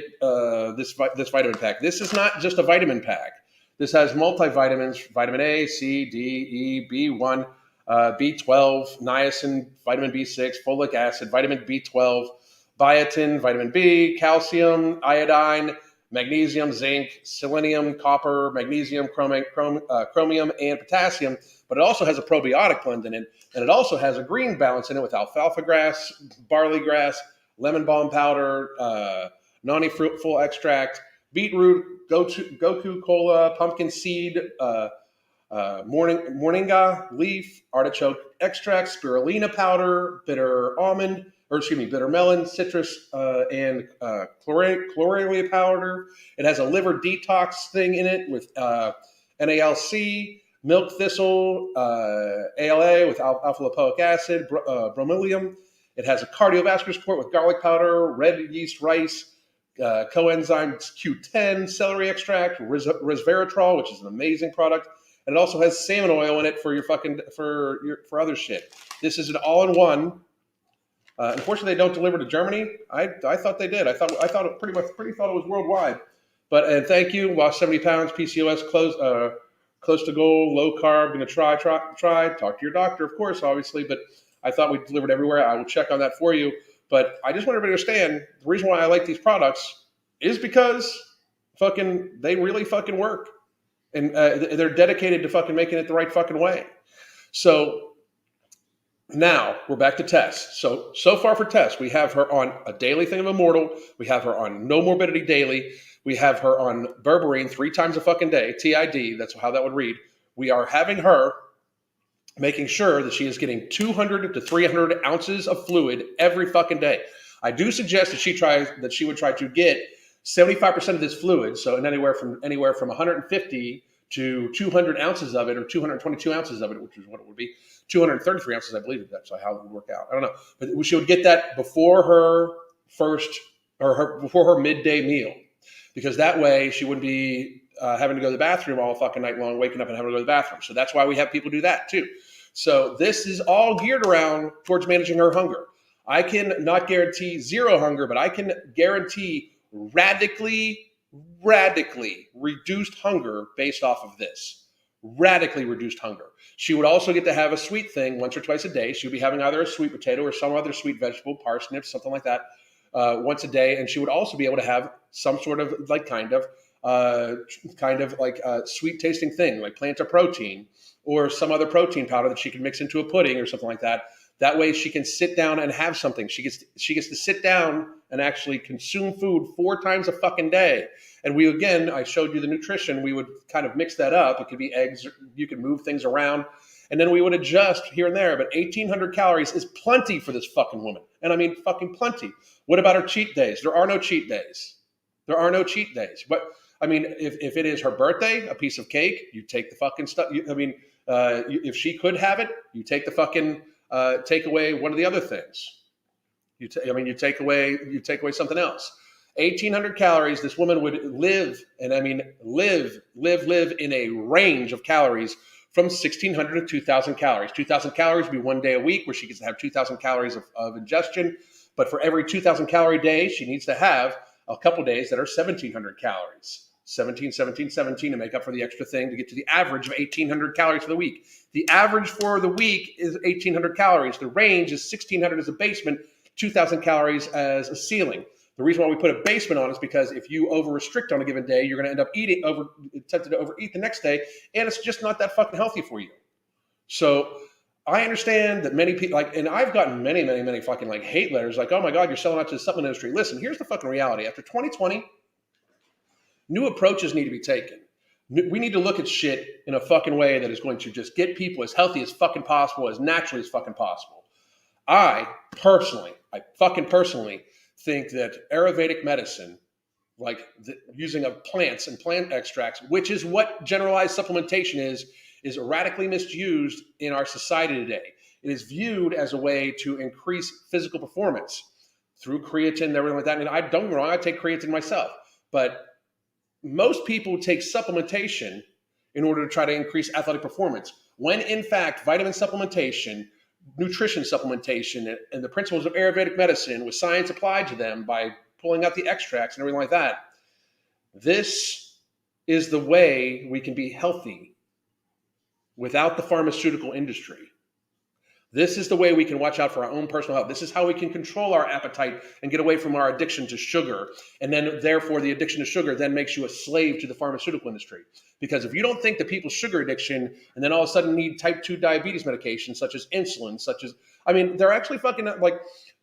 this vitamin pack. This is not just a vitamin pack. This has multivitamins: vitamin A, C, D, E, B1, B12, niacin, vitamin B6, folic acid, vitamin B12, biotin, vitamin B, calcium, iodine, magnesium, zinc, selenium, copper, magnesium, chromium, and potassium. But it also has a probiotic blend in it, and it also has a green balance in it with alfalfa grass, barley grass, lemon balm powder, noni fruitful extract, beetroot, Goku cola, pumpkin seed, moringa leaf, artichoke extract, spirulina powder, bitter melon, citrus, and chlorella powder. It has a liver detox thing in it with NALC, milk thistle, ALA with alpha lipoic acid, bromelium. It has a cardiovascular support with garlic powder, red yeast rice, coenzyme Q10, celery extract, resveratrol, which is an amazing product. And it also has salmon oil in it for your for other shit. This is an all-in-one Unfortunately, they don't deliver to Germany. I thought they did. I thought it pretty thought it was worldwide. But and thank you. Lost 70 pounds. PCOS close to goal. Low carb. Going to try. Talk to your doctor, of course, obviously. But I thought we delivered everywhere. I will check on that for you. But I just want everybody to understand the reason why I like these products is because they really fucking work, and they're dedicated to fucking making it the right fucking way. So now we're back to Tess. So far for Tess, we have her on a daily thing of Immortal. We have her on No Morbidity Daily. We have her on Berberine 3 times a fucking day, TID. That's how that would read. We are having her making sure that she is getting 200 to 300 ounces of fluid every fucking day. I do suggest that she would try to get 75% of this fluid, so anywhere from 150 to 200 ounces of it, or 222 ounces of it, which is what it would be. 233 ounces, I believe that's how it would work out. I don't know, but she would get that before her before her midday meal, because that way she wouldn't be having to go to the bathroom all fucking night long, waking up and having to go to the bathroom. So that's why we have people do that too. So this is all geared around towards managing her hunger. I can not guarantee zero hunger, but I can guarantee radically reduced hunger based off of this. Radically reduced hunger. She would also get to have a sweet thing once or twice a day. She would be having either a sweet potato or some other sweet vegetable, parsnips, something like that, once a day. And she would also be able to have some sort of sweet tasting thing, like plantar protein or some other protein powder that she can mix into a pudding or something like that. That way she can sit down and have something. She gets to sit down and actually consume food 4 times a fucking day. And I showed you the nutrition. We would kind of mix that up. It could be eggs. You could move things around. And then we would adjust here and there. But 1,800 calories is plenty for this fucking woman. And I mean fucking plenty. What about her cheat days? There are no cheat days. But I mean, if it is her birthday, a piece of cake, you take the fucking stuff. If she could have it, you take the fucking take away one of the other things. You take away something else. 1,800 calories. This woman would live, and I mean live in a range of calories from 1,600 to 2,000 calories. 2,000 calories would be 1 day a week where she gets to have 2,000 calories of ingestion. But for every 2,000 calorie day, she needs to have a couple days that are 1,700 calories. 17 to make up for the extra thing to get to the average of 1,800 calories for the week. The average for the week is 1,800 calories. The range is 1,600 as a basement, 2,000 calories as a ceiling. The reason why we put a basement on is because if you over-restrict on a given day, you're going to end up tempted to overeat the next day, and it's just not that fucking healthy for you. So I understand that many people, and I've gotten many fucking hate letters like, oh my God, you're selling out to the supplement industry. Listen, here's the fucking reality. After 2020, new approaches need to be taken. We need to look at shit in a fucking way that is going to just get people as healthy as fucking possible, as naturally as fucking possible. I personally think that Ayurvedic medicine, using of plants and plant extracts, which is what generalized supplementation is radically misused in our society today. It is viewed as a way to increase physical performance through creatine and everything like that. And don't get me wrong, I take creatine myself, but most people take supplementation in order to try to increase athletic performance, when in fact vitamin supplementation, nutrition supplementation, and the principles of Ayurvedic medicine with science applied to them by pulling out the extracts and everything like that, this is the way we can be healthy without the pharmaceutical industry. This is the way we can watch out for our own personal health. This is how we can control our appetite and get away from our addiction to sugar. And then therefore the addiction to sugar then makes you a slave to the pharmaceutical industry. Because if you don't think that people's sugar addiction and then all of a sudden need type 2 diabetes medications such as insulin, they're actually fucking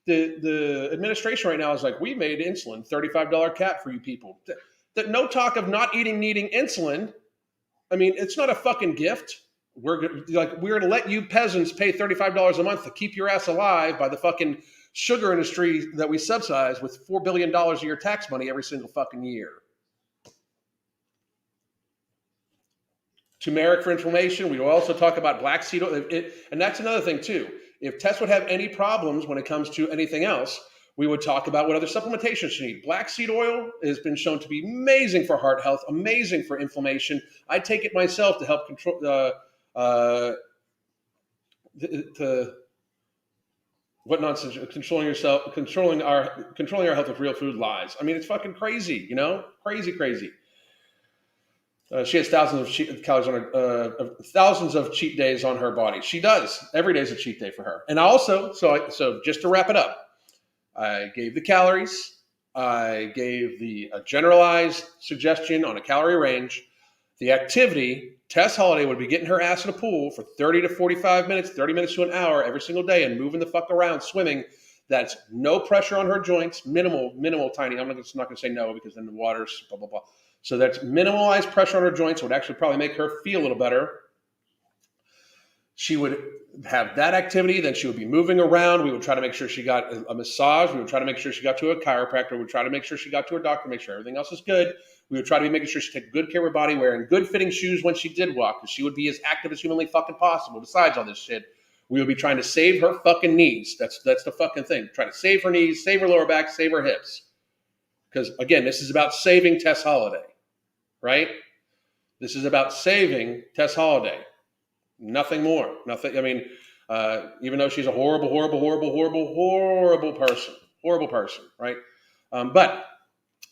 the administration right now is like, we made insulin $35 cap for you people. That no talk of not needing insulin. I mean, it's not a fucking gift. We're going to let you peasants pay $35 a month to keep your ass alive by the fucking sugar industry that we subsidize with $4 billion of your tax money every single fucking year. Turmeric for inflammation. We will also talk about black seed oil. And that's another thing too. If Tess would have any problems when it comes to anything else, we would talk about what other supplementation she needs. Black seed oil has been shown to be amazing for heart health, amazing for inflammation. I take it myself to help control What nonsense? Controlling our health with real food lies. I mean, it's fucking crazy. Crazy, crazy. She has thousands of calories on her, thousands of cheat days on her body. She does. Every day is a cheat day for her. And also, so just to wrap it up, I gave the calories. I gave the generalized suggestion on a calorie range. The activity, Tess Holliday would be getting her ass in a pool for 30 to 45 minutes, 30 minutes to an hour every single day and moving the fuck around, swimming. That's no pressure on her joints, minimal, tiny. I'm just not going to say no because then the water's blah, blah, blah. So that's minimalized pressure on her joints. Would actually probably make her feel a little better. She would have that activity. Then she would be moving around. We would try to make sure she got a massage. We would try to make sure she got to a chiropractor. We would try to make sure she got to a doctor, make sure everything else is good. We would try to be making sure she took good care of her body, wearing good fitting shoes when she did walk, because she would be as active as humanly fucking possible. Besides all this shit, we would be trying to save her fucking knees. That's the fucking thing. Try to save her knees, save her lower back, save her hips. Because again, this is about saving Tess Holliday, right? This is about saving Tess Holliday. Nothing more. Nothing. I mean, even though she's a horrible person, right?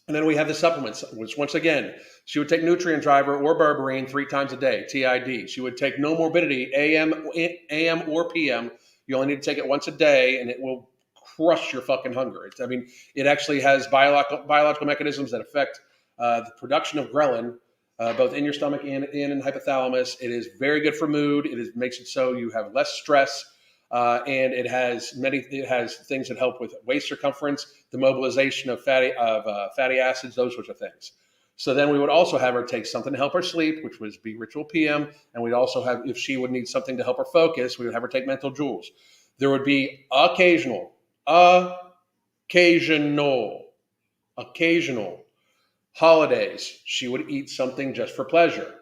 And then we have the supplements, which once again, she would take Nutrient Driver or Berberine 3 times a day, TID. She would take No Morbidity, AM or PM. You only need to take it once a day, and it will crush your fucking hunger. It actually has biological mechanisms that affect the production of ghrelin, both in your stomach and in hypothalamus. It is very good for mood. Makes it so you have less stress. And it has things that help with waist circumference, the mobilization of fatty acids, those sorts of things. So then we would also have her take something to help her sleep, which would be Ritual PM. And we'd also have, if she would need something to help her focus, we would have her take Mental Jewels. There would be occasional holidays. She would eat something just for pleasure,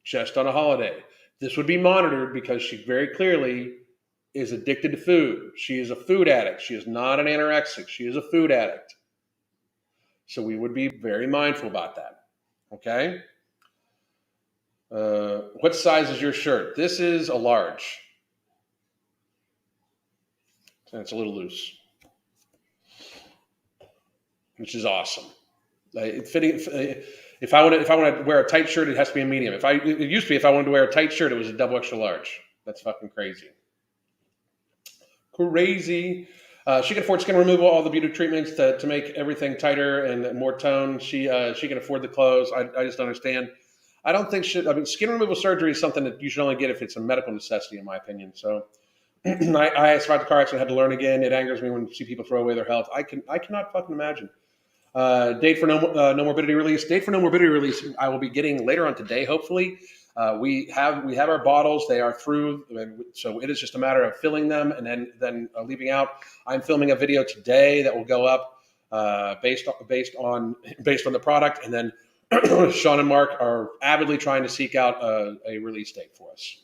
just on a holiday. This would be monitored because she very clearly is addicted to food. She is a food addict. She is not an anorexic. She is a food addict. So we would be very mindful about that. Okay? What size is your shirt? This is a large. And it's a little loose, which is awesome. Fitting. If I want to wear a tight shirt, it has to be a medium. It used to be if I wanted to wear a tight shirt, it was a double extra large. That's fucking crazy. Crazy. She can afford skin removal, all the beauty treatments to make everything tighter and more toned. She can afford the clothes. I just don't understand. I don't think skin removal surgery is something that you should only get if it's a medical necessity, in my opinion. So I survived the car accident, had to learn again. It angers me when I see people throw away their health. I cannot fucking imagine. Date for no morbidity release. Date for no morbidity release. I will be getting later on today, hopefully. We have our bottles. They are through, so it is just a matter of filling them and then leaving out. I'm filming a video today that will go up based on the product, and then Sean and Mark are avidly trying to seek out a release date for us.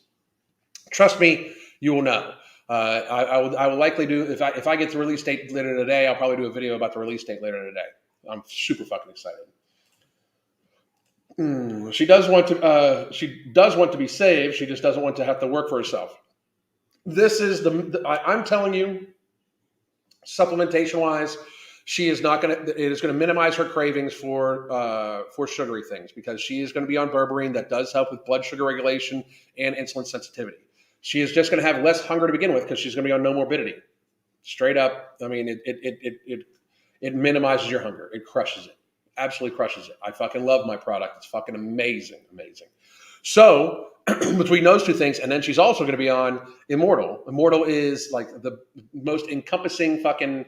Trust me, you will know. I will likely do if I get the release date later today. I'll probably do a video about the release date later today. I'm super fucking excited. She does want to be saved. She just doesn't want to have to work for herself. This is I'm telling you, supplementation wise, she is not going to. It is going to minimize her cravings for sugary things because she is going to be on Berberine that does help with blood sugar regulation and insulin sensitivity. She is just going to have less hunger to begin with because she's going to be on no morbidity. Straight up, I mean, it minimizes your hunger. It crushes it. Absolutely crushes it. I fucking love my product. It's fucking amazing. So between those two things, and then she's also going to be on Immortal. Immortal is like the most encompassing fucking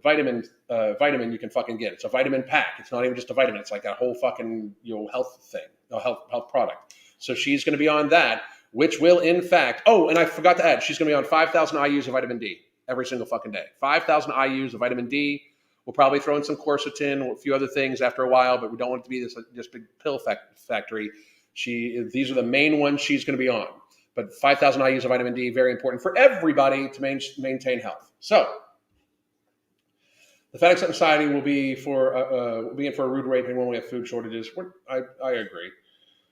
vitamin you can fucking get. It's a vitamin pack. It's not even just a vitamin. It's like a whole fucking health thing, a health product. So she's going to be on that, which will in fact. Oh, and I forgot to add, she's going to be on 5,000 IUs of vitamin D every single fucking day. 5,000 IUs of vitamin D. We'll probably throw in some quercetin, a few other things after a while, but we don't want it to be this big pill factory. These are the main ones she's going to be on. But 5,000 IUs of vitamin D, very important for everybody to maintain health. So the Fat Accept Society will be in for a rude awakening when we have food shortages. I agree.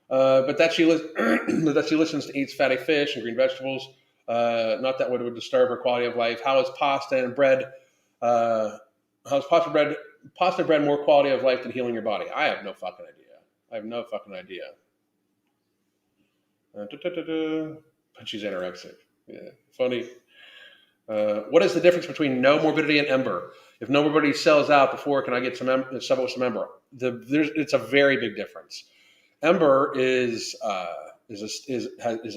But that she listens to eats fatty fish and green vegetables. Not that would disturb her quality of life. How is pasta and bread? How is pasta and bread more quality of life than healing your body? I have no fucking idea. I have no fucking idea. But she's anorexic. Yeah, funny. What is the difference between no morbidity and Ember? If no morbidity sells out before, can I get some some Ember? It's a very big difference. Ember is a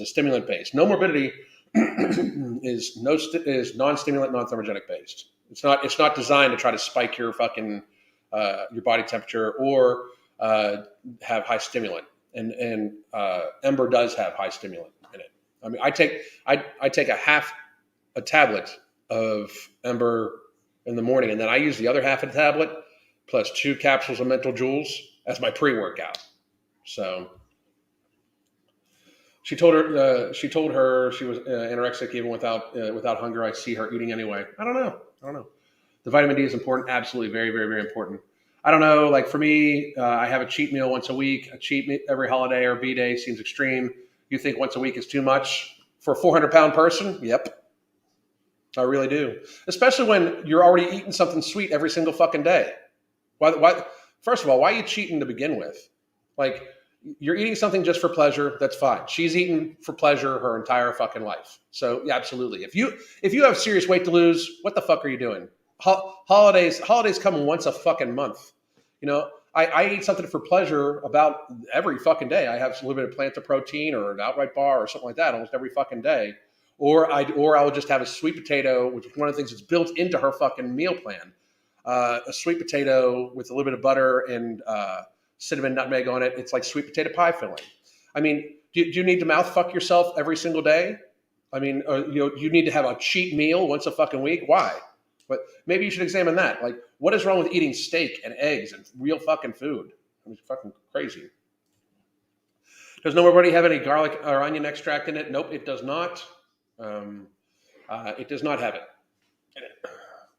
stimulant based. No morbidity is non-stimulant, non-thermogenic based. It's not designed to try to spike your fucking your body temperature or have high stimulant. And Ember does have high stimulant in it. I mean, I take a tablet of Ember in the morning, and then I use the other half of the tablet plus 2 capsules of Mental Jewels as my pre-workout. So she told her she was anorexic even without hunger. I see her eating anyway. I don't know. The vitamin D is important. Absolutely, very, very, very important. I don't know. Like for me, I have a cheat meal once a week. A cheat meal every holiday or B-day seems extreme. You think once a week is too much for a 400-pound person? Yep. I really do. Especially when you're already eating something sweet every single fucking day. Why? First of all, why are you cheating to begin with? Like, you're eating something just for pleasure. That's fine. She's eaten for pleasure her entire fucking life. So yeah, absolutely. If you have serious weight to lose, what the fuck are you doing? Holidays come once a fucking month. You know, I eat something for pleasure about every fucking day. I have a little bit of plant protein or an outright bar or something like that almost every fucking day. Or I will just have a sweet potato, which is one of the things that's built into her fucking meal plan. A sweet potato with a little bit of butter and cinnamon nutmeg on it. It's like sweet potato pie filling. I mean, do you need to mouth fuck yourself every single day? I mean, you need to have a cheat meal once a fucking week. Why? But maybe you should examine that. Like, what is wrong with eating steak and eggs and real fucking food? I mean, it's fucking crazy. Does nobody have any garlic or onion extract in it? Nope, it does not. It does not have it.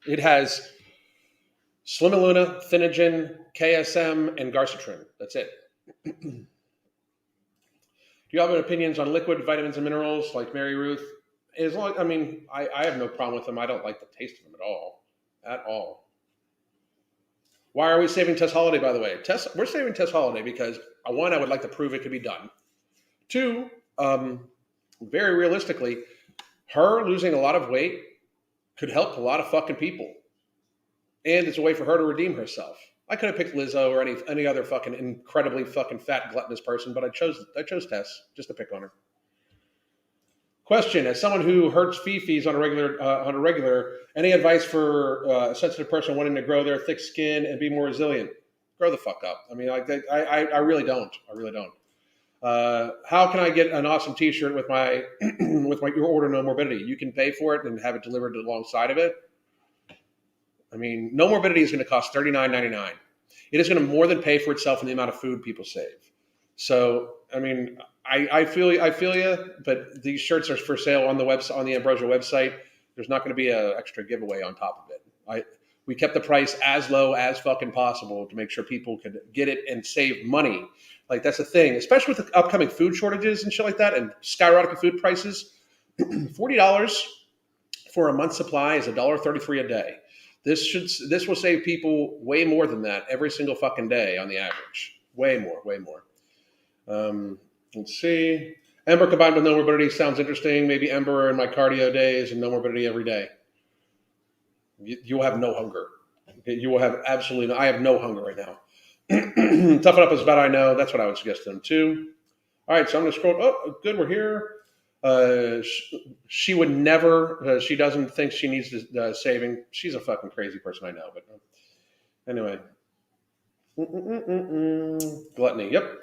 It has Slimuluna, Thinogen, KSM, and Garcitrin. That's it. Do you have any opinions on liquid vitamins and minerals like Mary Ruth? I have no problem with them. I don't like the taste of them at all. At all. Why are we saving Tess Holliday, by the way? We're saving Tess Holliday because, one, I would like to prove it could be done. 2, very realistically, her losing a lot of weight could help a lot of fucking people. And it's a way for her to redeem herself. I could have picked Lizzo or any other fucking incredibly fucking fat gluttonous person, but I chose Tess just to pick on her. Question: as someone who hurts fifis on a regular, any advice for a sensitive person wanting to grow their thick skin and be more resilient? Grow the fuck up. I mean, I really don't. I really don't. How can I get an awesome T-shirt with my your order No Morbidity? You can pay for it and have it delivered alongside of it. I mean, No Morbidity is going to cost $39.99. It is going to more than pay for itself in the amount of food people save. So, I mean, I feel you, but these shirts are for sale on the website, on the Ambrosia website. There's not going to be an extra giveaway on top of it. We kept the price as low as fucking possible to make sure people could get it and save money. Like, that's the thing, especially with the upcoming food shortages and shit like that and skyrocketing food prices. $40 for a month's supply is $1.33 a day. This will save people way more than that every single fucking day on the average. Way more. Let's see. Ember combined with No Morbidity sounds interesting. Maybe Ember in my cardio days and No Morbidity every day. You will have no hunger. You will have absolutely no. I have no hunger right now. Toughen up is about I know. That's what I would suggest to them too. All right, so I'm going to scroll. Oh, good, we're here. She would never. She doesn't think she needs saving. She's a fucking crazy person, I know. But anyway, gluttony. Yep.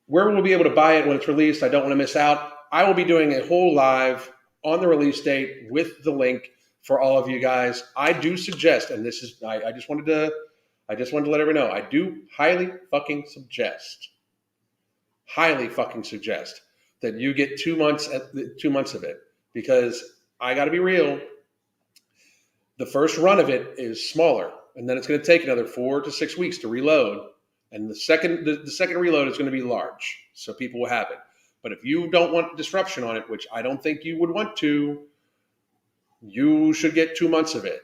Where will we be able to buy it when it's released? I don't want to miss out. I will be doing a whole live on the release date with the link for all of you guys. I do suggest, and this is I just wanted to let everyone know. I do highly fucking suggest that you get 2 months of it, because I got to be real. The first run of it is smaller, and then it's going to take another 4 to 6 weeks to reload. And the second reload is going to be large, so people will have it. But if you don't want disruption on it, which I don't think you would want to, you should get 2 months of it.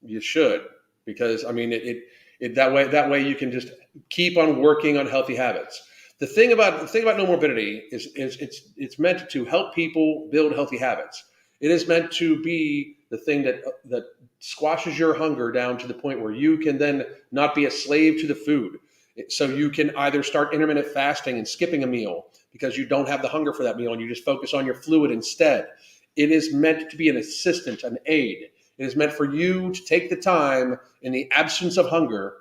You should, because I mean, it that way you can just keep on working on healthy habits. The thing about no morbidity is it's meant to help people build healthy habits. It is meant to be the thing that squashes your hunger down to the point where you can then not be a slave to the food. So you can either start intermittent fasting and skipping a meal because you don't have the hunger for that meal and you just focus on your fluid instead. It is meant to be an assistant, an aid. It is meant for you to take the time in the absence of hunger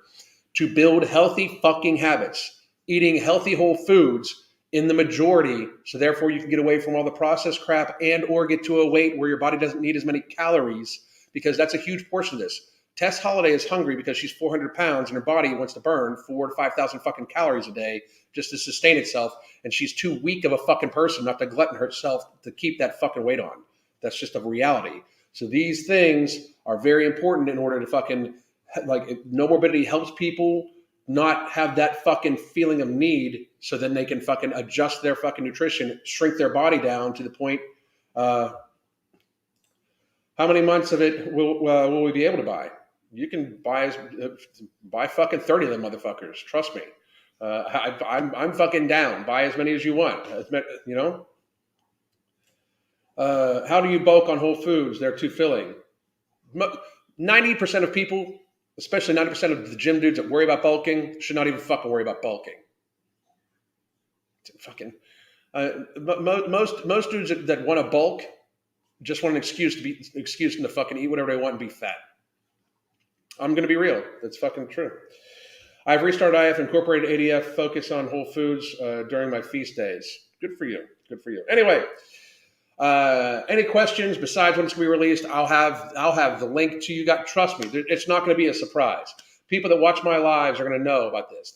to build healthy fucking habits, eating healthy whole foods in the majority. So therefore you can get away from all the processed crap and or get to a weight where your body doesn't need as many calories, because that's a huge portion of this. Tess Holliday is hungry because she's 400 pounds and her body wants to burn 4,000 to 5,000 fucking calories a day just to sustain itself. And she's too weak of a fucking person not to glutton herself to keep that fucking weight on. That's just a reality. So these things are very important in order to fucking, like, no morbidity helps people not have that fucking feeling of need, so then they can fucking adjust their fucking nutrition, shrink their body down to the point. How many months of it will we be able to buy? You can buy fucking 30 of them motherfuckers. Trust me. I'm fucking down. Buy as many as you want. You know. How do you bulk on whole foods? They're too filling. 90% of people, especially 90% of the gym dudes that worry about bulking, should not even fucking worry about bulking. Fucking most dudes that want to bulk just want an excuse to fucking eat whatever they want and be fat. I'm going to be real. That's fucking true. I've restarted IF, incorporated ADF, focus on whole foods during my feast days. Good for you. Good for you. Anyway, any questions besides when it's going to be released? I'll have the link to you. Trust me, it's not going to be a surprise. People that watch my lives are going to know about this.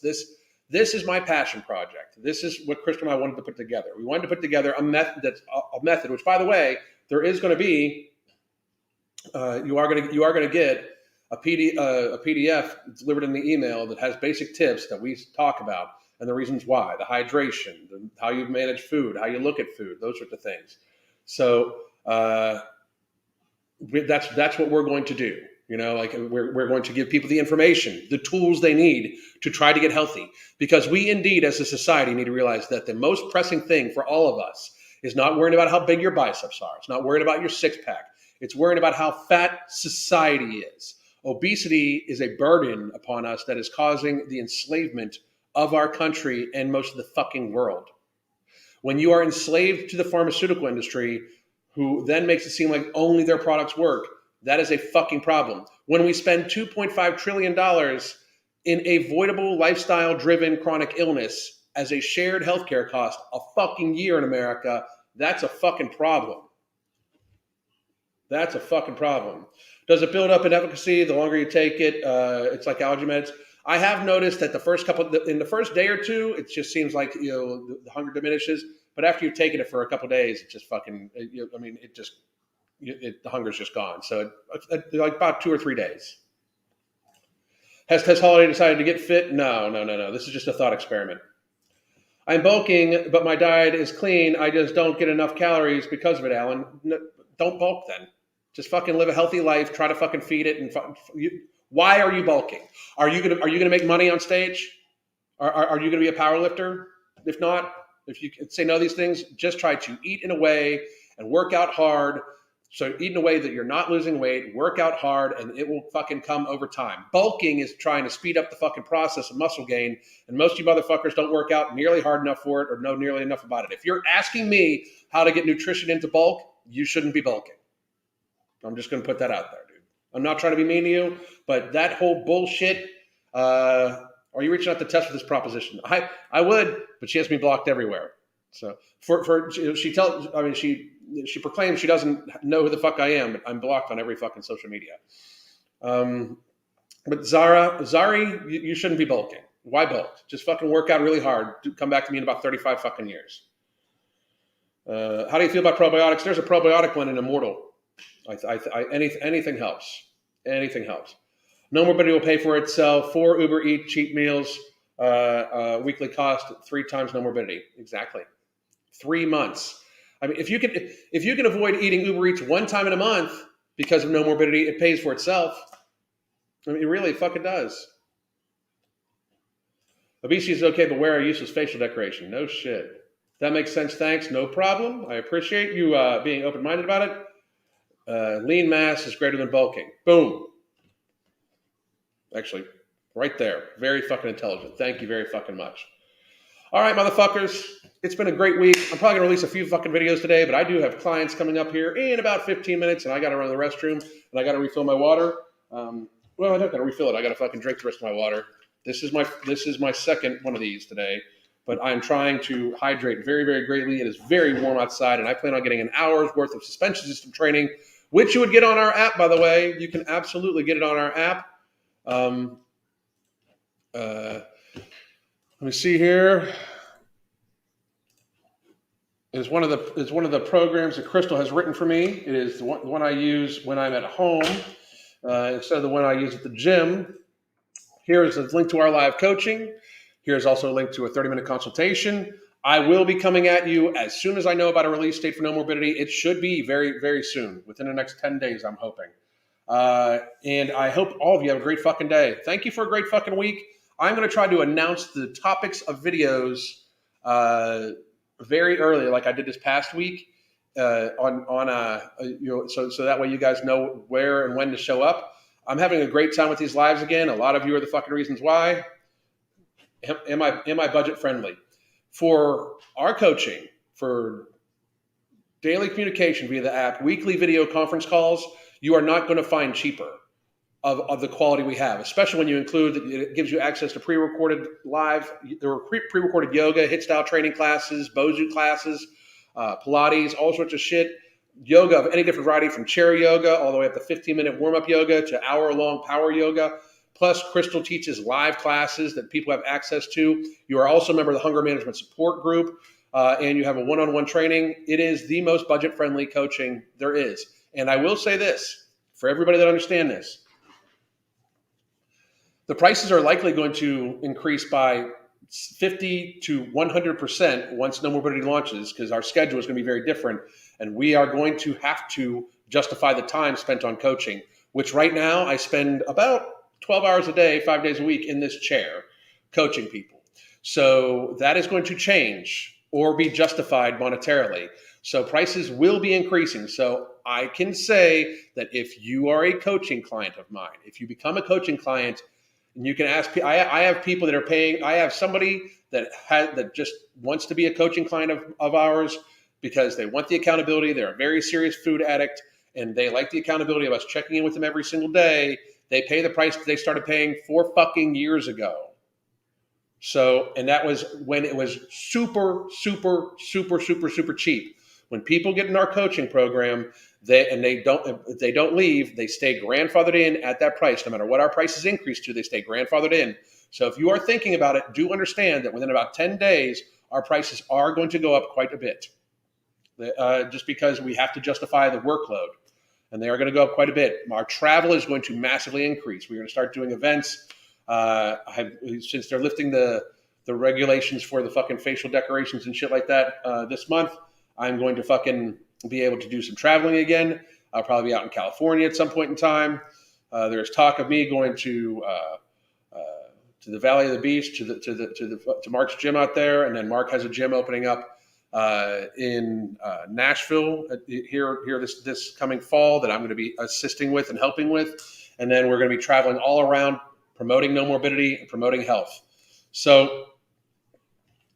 This is my passion project. This is what Krista and I wanted to put together. We wanted to put together a method, which, by the way, there is going to be. You are going to get a PDF delivered in the email that has basic tips that we talk about and the reasons why, the hydration, how you manage food, how you look at food, those sorts of things. So that's what we're going to do. You know, like we're going to give people the information, the tools they need to try to get healthy. Because we indeed, as a society, need to realize that the most pressing thing for all of us is not worrying about how big your biceps are. It's not worrying about your six pack. It's worrying about how fat society is. Obesity is a burden upon us that is causing the enslavement of our country and most of the fucking world. When you are enslaved to the pharmaceutical industry, who then makes it seem like only their products work, that is a fucking problem. When we spend $2.5 trillion in avoidable lifestyle-driven chronic illness as a shared healthcare cost a fucking year in America, that's a fucking problem. That's a fucking problem. Does it build up in efficacy the longer you take it? It's like allergy meds. I have noticed that in the first day or two, it just seems like, you know, the hunger diminishes. But after you've taken it for a couple of days, it just fucking, the hunger's just gone. So like about 2 or 3 days. Has Tess Holliday decided to get fit? No. This is just a thought experiment. I'm bulking, but my diet is clean. I just don't get enough calories because of it, Alan. No, don't bulk then. Just fucking live a healthy life. Try to fucking feed it. Why are you bulking? Are you gonna make money on stage? Are you gonna be a power lifter? If not, if you say no to these things, just try to eat in a way and work out hard. So eat in a way that you're not losing weight, work out hard, and it will fucking come over time. Bulking is trying to speed up the fucking process of muscle gain, and most of you motherfuckers don't work out nearly hard enough for it or know nearly enough about it. If you're asking me how to get nutrition into bulk, you shouldn't be bulking. I'm just going to put that out there, dude. I'm not trying to be mean to you, but that whole bullshit, are you reaching out to Tess for this proposition? I would, but she has me blocked everywhere. So she proclaims she doesn't know who the fuck I am, but I'm blocked on every fucking social media. But Zari, you shouldn't be bulking. Why bulk? Just fucking work out really hard. Come back to me in about 35 fucking years. How do you feel about probiotics? There's a probiotic one in Immortal. Anything helps. Anything helps. No morbidity will pay for itself. 4 Uber Eats cheap meals, weekly cost 3 times no morbidity. Exactly. 3 months. I mean, if you can avoid eating Uber Eats one time in a month because of no morbidity, it pays for itself. I mean, it really fucking does. Obesity is okay, but where are useless facial decoration? No shit. That makes sense. Thanks. No problem. I appreciate you being open-minded about it. Lean mass is greater than bulking. Boom. Actually, right there. Very fucking intelligent. Thank you very fucking much. All right, motherfuckers. It's been a great week. I'm probably going to release a few fucking videos today, but I do have clients coming up here in about 15 minutes, and I got to run to the restroom, and I got to refill my water. Well, I don't got to refill it. I got to fucking drink the rest of my water. This is my second one of these today, but I'm trying to hydrate very, very greatly. It is very warm outside, and I plan on getting an hour's worth of suspension system training, which you would get on our app, by the way. You can absolutely get it on our app. Let me see here. Is one of the programs that Crystal has written for me. It is the one I use when I'm at home instead of the one I use at the gym. Here is a link to our live coaching. Here's also a link to a 30-minute consultation. I will be coming at you as soon as I know about a release date for no morbidity. It should be very, very soon, within the next 10 days, I'm hoping. And I hope all of you have a great fucking day. Thank you for a great fucking week. I'm going to try to announce the topics of videos very early, like I did this past week, so that way you guys know where and when to show up. I'm having a great time with these lives again. A lot of you are the fucking reasons why. Am I budget friendly? For our coaching, for daily communication via the app, weekly video conference calls, you are not going to find cheaper of the quality we have, especially when you include that it gives you access to pre-recorded live, there were pre-recorded yoga, hit style training classes, Bozu classes, Pilates, all sorts of shit. Yoga of any different variety, from chair yoga all the way up to 15-minute warm-up yoga to hour-long power yoga. Plus, Crystal teaches live classes that people have access to. You are also a member of the Hunger Management Support Group, and you have a one-on-one training. It is the most budget-friendly coaching there is. And I will say this, for everybody that understands this, the prices are likely going to increase by 50 to 100% once no morbidity launches, because our schedule is going to be very different, and we are going to have to justify the time spent on coaching, which right now I spend about 12 hours a day, 5 days a week in this chair coaching people. So that is going to change or be justified monetarily. So prices will be increasing. So I can say that if you are a coaching client of mine, if you become a coaching client, and you can ask, I have people that are paying, I have somebody that just wants to be a coaching client of ours because they want the accountability. They're a very serious food addict, and they like the accountability of us checking in with them every single day. They pay the price that they started paying 4 fucking years ago. So, and that was when it was super, super, super, super, super cheap. When people get in our coaching program, they don't leave, they stay grandfathered in at that price. No matter what our prices increase to, they stay grandfathered in. So if you are thinking about it, do understand that within about 10 days, our prices are going to go up quite a bit. Just because we have to justify the workload. And they are going to go up quite a bit. Our travel is going to massively increase. We're going to start doing events. Since they're lifting the regulations for the fucking facial decorations and shit like that this month, I'm going to fucking be able to do some traveling again. I'll probably be out in California at some point in time. There's talk of me going to the Valley of the Beast, to Mark's gym out there, and then Mark has a gym opening up in Nashville here this coming fall that I'm going to be assisting with and helping with, and then we're going to be traveling all around promoting no morbidity and promoting health. So,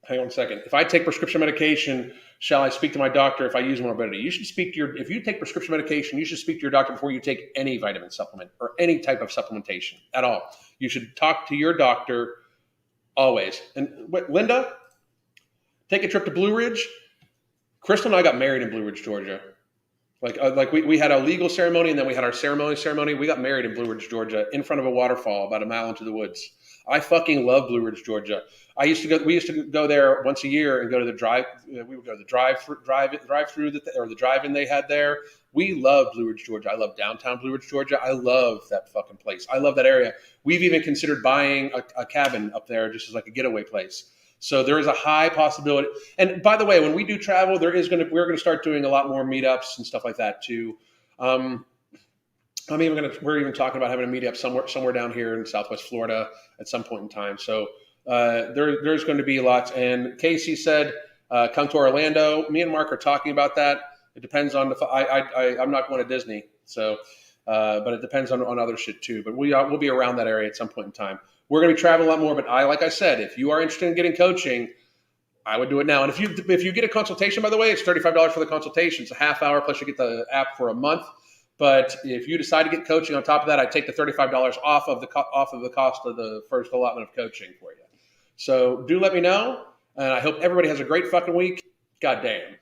hang on a second. If I take prescription medication, shall I speak to my doctor if I use morbidity? You should speak to if you take prescription medication, you should speak to your doctor before you take any vitamin supplement or any type of supplementation at all. You should talk to your doctor always. And Linda, take a trip to Blue Ridge. Crystal and I got married in Blue Ridge, Georgia. Like we had a legal ceremony, and then we had our ceremony. We got married in Blue Ridge, Georgia, in front of a waterfall about a mile into the woods. I fucking love Blue Ridge, Georgia. We used to go there once a year and go to the drive. We would go to the the drive-in they had there. We love Blue Ridge, Georgia. I love downtown Blue Ridge, Georgia. I love that fucking place. I love that area. We've even considered buying a cabin up there just as like a getaway place. So there is a high possibility. And by the way, when we do travel, we're going to start doing a lot more meetups and stuff like that too. We're even talking about having a meetup somewhere down here in Southwest Florida at some point in time. So there's going to be lots. And Casey said, come to Orlando. Me and Mark are talking about that. It depends on I'm not going to Disney, so but it depends on other shit too. But we'll be around that area at some point in time. We're going to be traveling a lot more. But like I said, if you are interested in getting coaching, I would do it now. And if you get a consultation, by the way, it's $35 for the consultation. It's a half hour plus you get the app for a month. But if you decide to get coaching on top of that, I take the $35 off of the cost of the first allotment of coaching for you. So do let me know, and I hope everybody has a great fucking week. God damn.